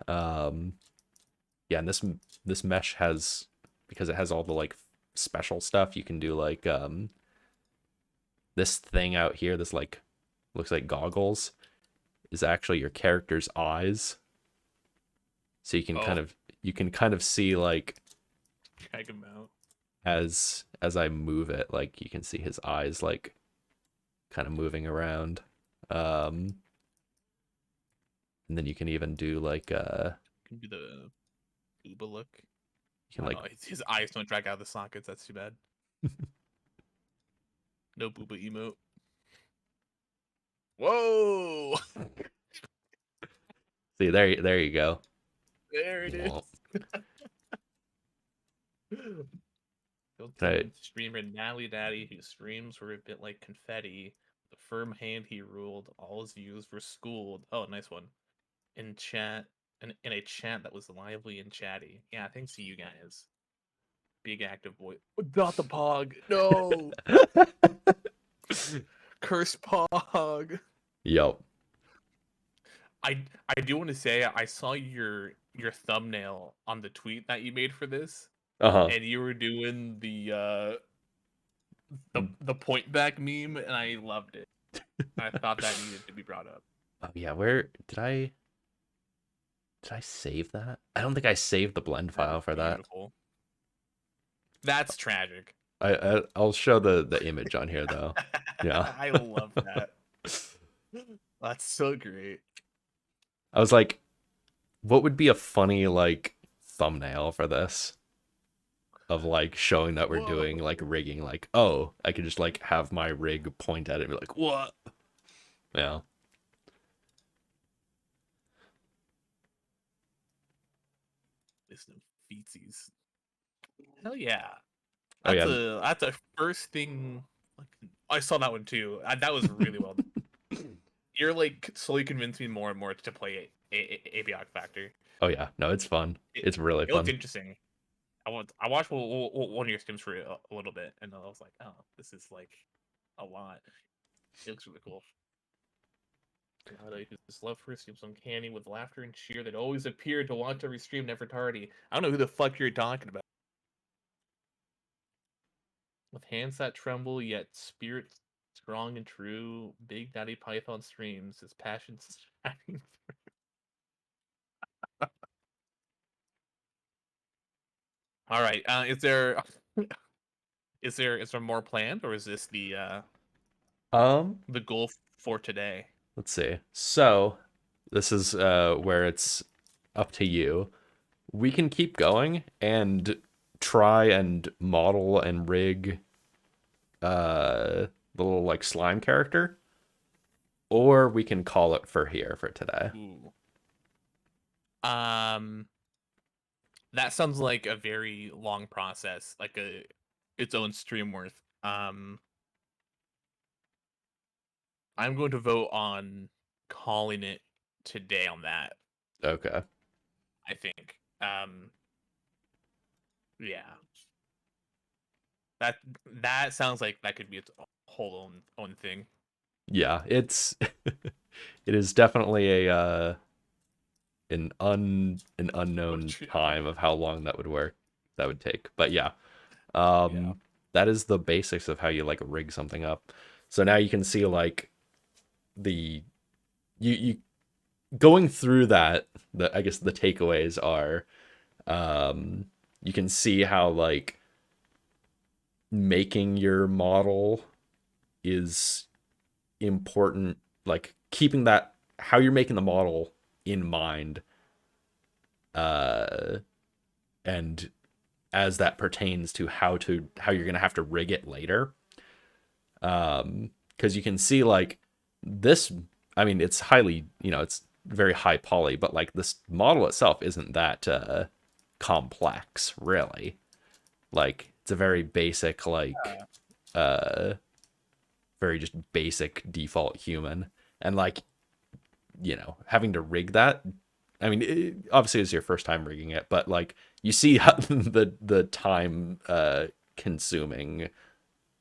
Yeah, and this mesh has, because it has all the like special stuff, you can do like this thing out here, this like looks like goggles, is actually your character's eyes. So you can kind of see like, drag him out. As I move it, like you can see his eyes like kind of moving around. And then you can even do like you can do the booba look. You can like his eyes don't drag out of the sockets, that's too bad. No booba emote. Whoa! See, there you go. There it is. Streamer Natalie Daddy, whose streams were a bit like confetti. The firm hand he ruled, all his views were schooled. Oh, nice one. In chat, in a chat that was lively and chatty. Yeah, thanks to you guys. Big active boy. Not the pog. No. Curse pog. Yep. I do want to say I saw your thumbnail on the tweet that you made for this. And you were doing the point back meme, and I loved it. I thought that needed to be brought up. Oh yeah, where did I save that? I don't think I saved the blend file for that. That's tragic. I'll show the image on here though. Yeah. I love that. That's so great. I was like, what would be a funny like thumbnail for this of like showing that we're doing Whoa. like rigging? Like, oh, I could just like have my rig point at it and be like, what? Yeah. Listen, feetsies. Hell yeah. Oh yeah. That's a first thing. Like, I saw that one too. That was really well done. You're like slowly convinced me more and more to play ABI Factor. Oh yeah. No, it's fun. It It's really it looked fun. interesting. I watched one of your streams for a little bit, and I was like, oh, this is like a lot. It looks really cool. His love for seems uncanny with laughter and cheer that always appeared to want every stream, never tardy. I don't know who the fuck you're talking about. With hands that tremble, yet spirit strong and true, Big Daddy Python streams, his passion shining. All right, is there more planned, or is this Um, the goal for today? let's see. So this is where it's up to you. We can keep going and try and model and rig the little like slime character, or we can call it for here for today. Ooh. Um, that sounds like a very long process, like a its own stream worth. I'm going to vote on calling it today on that. Okay. I think. Yeah. That that sounds like that could be its whole own thing. Yeah, it's it is definitely a an unknown time of how long that would take. But yeah. Yeah. That is the basics of how you like rig something up. So now you can see like the you going through that, the I guess the takeaways are you can see how like making your model is important, like keeping that how you're making the model in mind, uh and as that pertains to how you're gonna have to rig it later. Because you can see like this, I mean, it's highly, it's very high poly, but like this model itself isn't that complex, really. Like it's a very basic, like uh very just basic default human. And like, having to rig that, I mean, obviously it's your first time rigging it, but like you see how the time consuming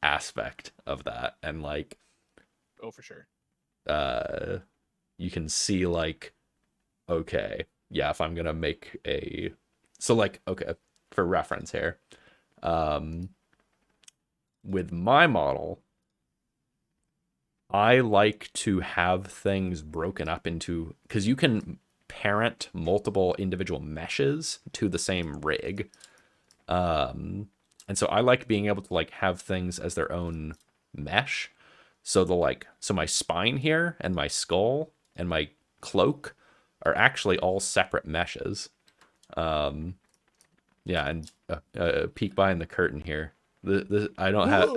aspect of that, and like Oh, for sure. uh you can see like, okay, yeah, if I'm gonna make a, so like, okay, for reference here, um with my model, I like to have things broken up into, because you can parent multiple individual meshes to the same rig. And so I like being able to like have things as their own mesh. So so my spine here and my skull and my cloak are actually all separate meshes. Yeah, and peek behind the curtain here. I don't have.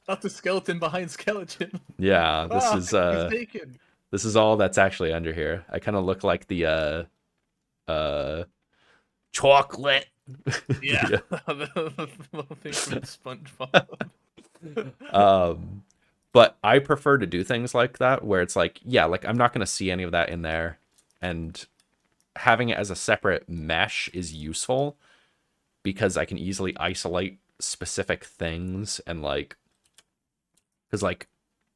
Not the skeleton behind skeleton. Yeah, Ah, he's naked. this is all that's actually under here. I kind of look like the uh chocolate. Yeah. Yeah. The little thing from SpongeBob. But I prefer to do things like that where it's like, yeah, like I'm not going to see any of that in there, and having it as a separate mesh is useful because I can easily isolate specific things, and like, because like,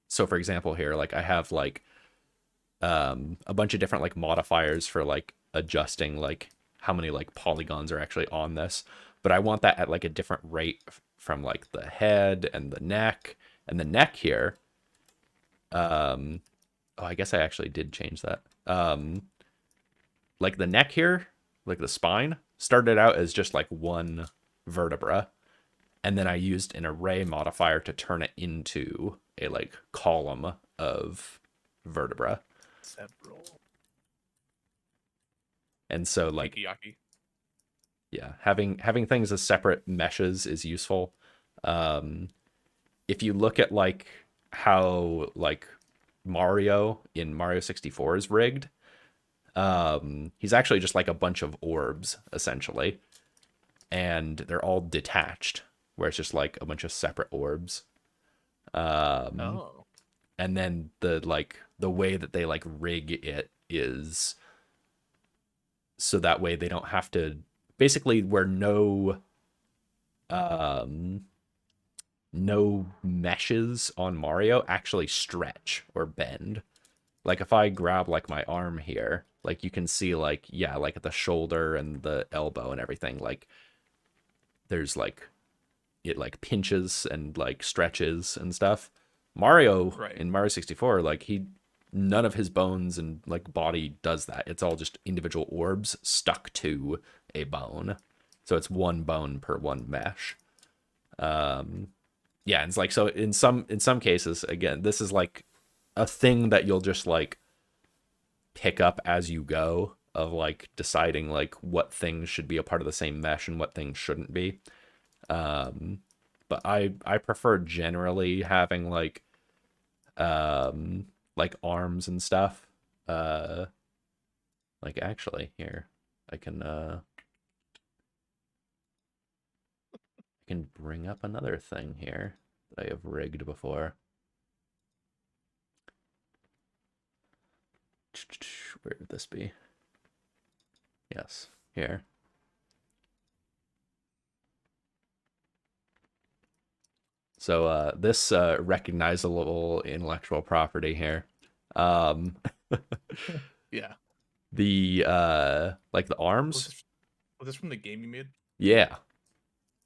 so for example here, like I have like a bunch of different like modifiers for like adjusting like how many like polygons are actually on this, but I want that at like a different rate from like the head and the neck. And the neck here, oh, I guess I actually did change that. Like the neck here, like the spine started out as just like one vertebra, and then I used an array modifier to turn it into a like column of vertebra. Several. And so like Pikiyaki. yeah, having things as separate meshes is useful. Um, if you look at like how like Mario in Mario 64 is rigged, he's actually just like a bunch of orbs essentially, and they're all detached, where it's just like a bunch of separate orbs. Um, Oh. and then the way that they like rig it is so that way they don't have to basically where um no meshes on Mario actually stretch or bend. Like if I grab like my arm here, like you can see like yeah, like at the shoulder and the elbow and everything, like there's like it like pinches and like stretches and stuff. Mario Right. in Mario 64, like he none of his bones and like body does that. It's all just individual orbs stuck to a bone. So it's one bone per one mesh. Um yeah, and it's like so in some cases again, this is like a thing that you'll just like pick up as you go of like deciding like what things should be a part of the same mesh and what things shouldn't be. Um but I prefer generally having like arms and stuff. Uh like actually here I can bring up another thing here that I have rigged before. Where would this be? Yes, here. So this recognizable intellectual property here. Um, Yeah. the like the Was arms. this was this from the game you made? Yeah.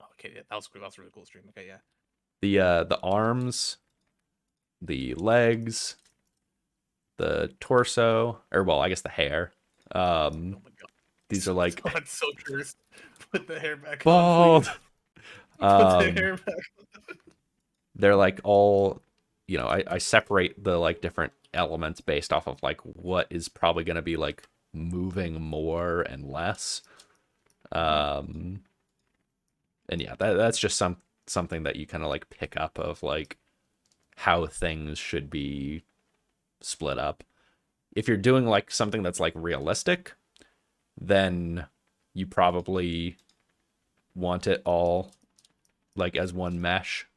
Oh, okay, yeah, that was cool. That was a really cool stream. Okay, yeah. The arms, the legs, the torso, or well, I guess the hair. Oh my god. These are like Oh, it's so cursed. Put the hair back on, bald. please. Put the Um, hair back. they're like all, I separate the like different elements based off of like what is probably going to be like moving more and less. Mhm. Um, and yeah, that's just something that you kind of like pick up of like how things should be split up. If you're doing like something that's like realistic, then you probably want it all like as one mesh.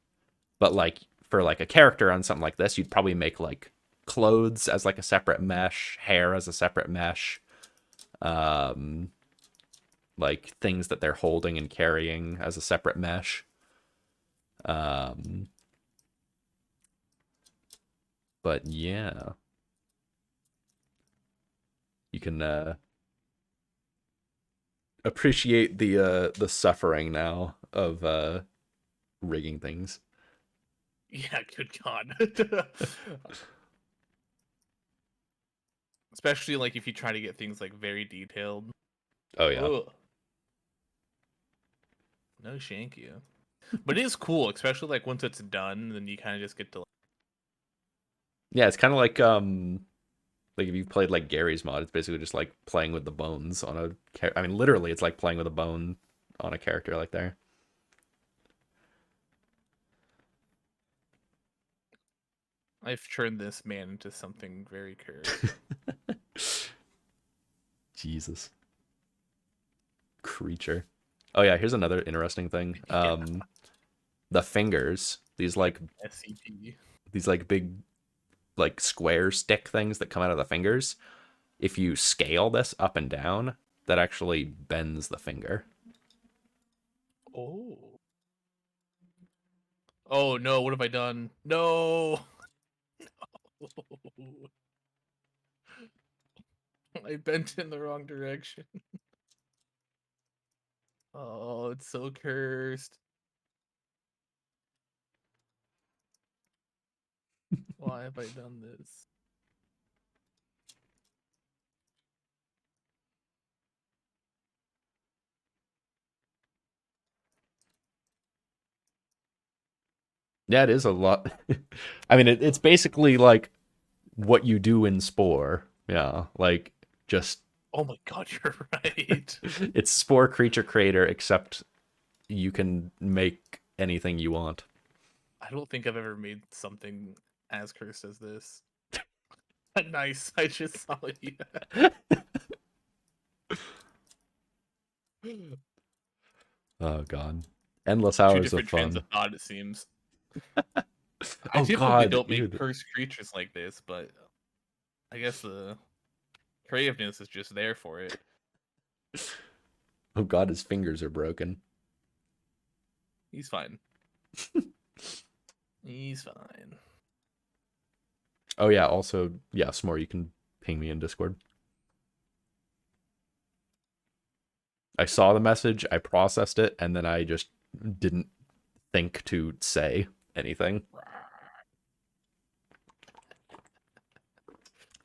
But like for like a character on something like this, you'd probably make like clothes as like a separate mesh, hair as a separate mesh, um, like things that they're holding and carrying as a separate mesh. Um, but yeah, you can appreciate the suffering now of rigging things. Yeah, good god. Especially like if you try to get things like very detailed. Oh yeah, Ugh. No shank you. But it is cool, especially like once it's done, then you kind of just get to yeah. It's kind of like if you've played like Gary's mod, it's basically just like playing with the bones on I mean, literally, it's like playing with a bone on a character like there. I've turned this man into something very cursed. Jesus, creature. Oh yeah, here's another interesting thing. Yeah, The fingers, like SCP. these like big like square stick things that come out of the fingers. If you scale this up and down, that actually bends the finger. Oh. Oh no, what have I done? No. I bent in the wrong direction. Oh, it's so cursed. Why have I done this? Yeah, it is a lot. I mean, it's basically like what you do in Spore. Yeah, like just Oh my god, you're right. it's Spore Creature Creator, except you can make anything you want. I don't think I've ever made something as cursed as this. Nice. I just saw it. Yeah. Oh god, endless Two hours of different trains of fun. thought, it seems. I Oh typically god, don't make ew. cursed creatures like this, but I guess the creativeness is just there for it. Oh god, his fingers are broken. He's fine. He's fine. Oh yeah, also yeah, S'more, you can ping me in Discord. I saw the message, I processed it, and then I just didn't think to say anything.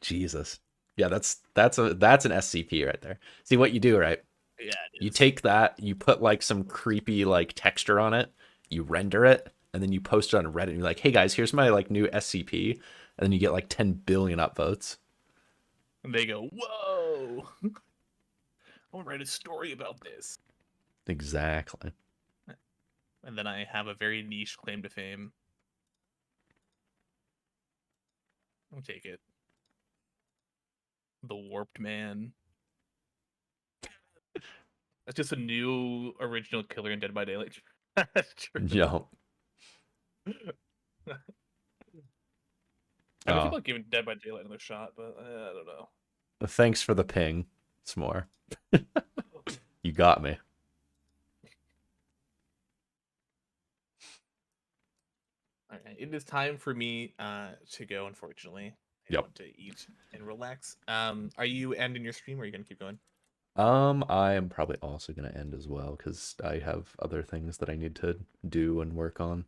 Jesus. Yeah, that's an SCP right there. See what you do, right? Yeah, it You is. take that, you put like some creepy like texture on it, you render it, and then you post it on Reddit and you're like, "Hey guys, here's my like new SCP." And then you get like 10 billion upvotes. And they go, "Whoa! I want to write a story about this." Exactly. And then I have a very niche claim to fame. I'll take it. The Warped Man. That's just a new original killer in Dead by Daylight. True. Yo. I would think Oh, about giving Dead by Daylight another shot, but I don't know. thanks for the ping. S'more. You got me. All right, it is time for me to go. Unfortunately, I Yep. want to eat and relax. Are you ending your stream, or are you gonna keep going? I am probably also gonna end as well because I have other things that I need to do and work on.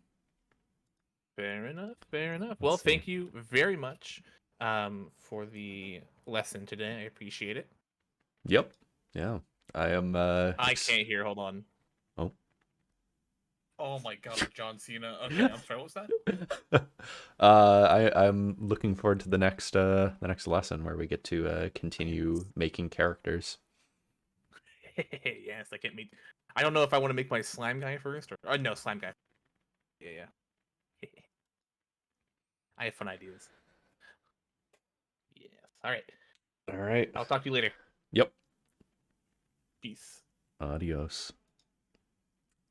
Fair enough. Fair enough. Let's Well, see. thank you very much for the lesson today. I appreciate it. Yep. Yeah. I am I can't hear. Hold on. oh. Oh my god, like John Cena. Okay, I'm sorry. What was that? I'm looking forward to the next lesson where we get to continue making characters. Yes, I can't make. I don't know if I want to make my slime guy first or no slime guy. Yeah, yeah. I have fun ideas. Yes. All right. All right. I'll talk to you later. Yep. Peace. Adios.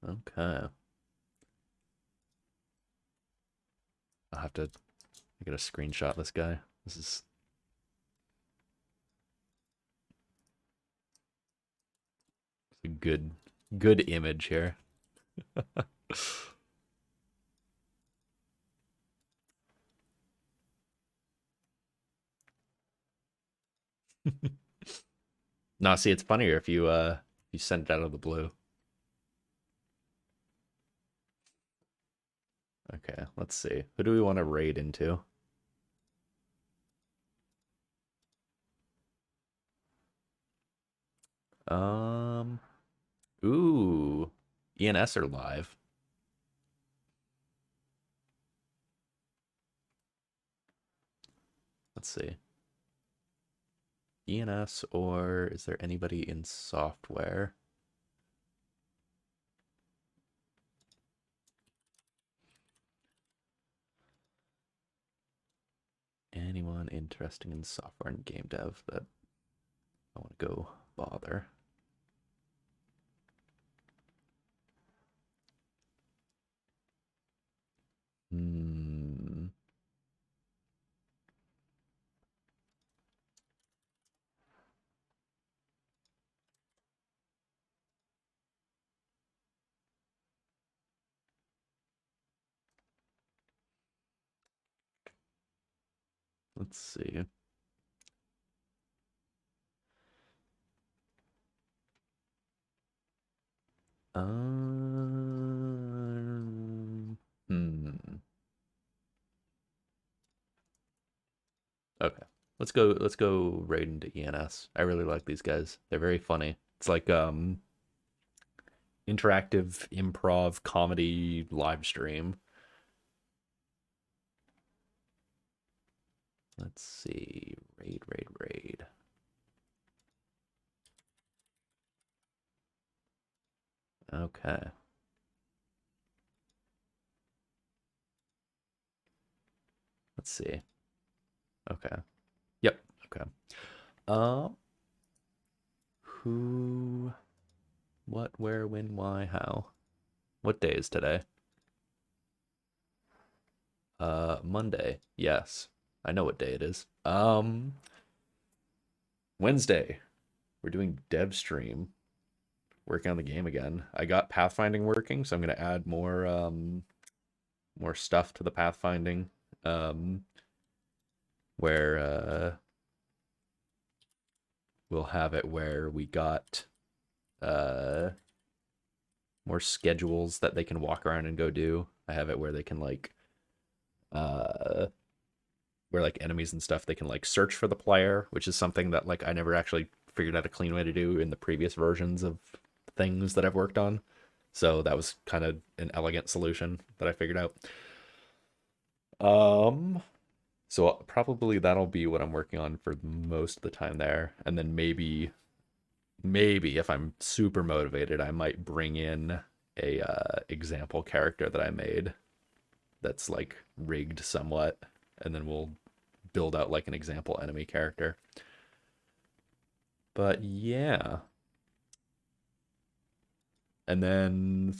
Okay. I'll have to get a screenshot of this guy. This is a good image here. No, see, it's funnier if you send it out of the blue. Okay, let's see. Who do we want to raid into? Um, ooh, ENS are live. Let's see. ENS, or is there anybody in software? Anyone interesting in software and game dev that I want to go bother? Hmm. Let's see. Hmm. Okay. Let's go right into ENS. I really like these guys. They're very funny. It's like interactive improv comedy live stream. Let's see. Raid, raid, raid. Okay. Let's see. Okay. Yep. Okay. Um, who, what, where, when, why, how? What day is today? Monday. Yes. I know what day it is. Wednesday. We're doing dev stream, working on the game again. I got pathfinding working, so I'm gonna add more stuff to the pathfinding. Um, where we'll have it where we got uh more schedules that they can walk around and go do. I have it where they can like uh where like enemies and stuff they can like search for the player, which is something that like I never actually figured out a clean way to do in the previous versions of things that I've worked on. So that was kind of an elegant solution that I figured out. Um so probably that'll be what I'm working on for most of the time there. And then maybe if I'm super motivated, I might bring in a example character that I made that's like rigged somewhat, and then we'll build out like an example enemy character. But yeah. And then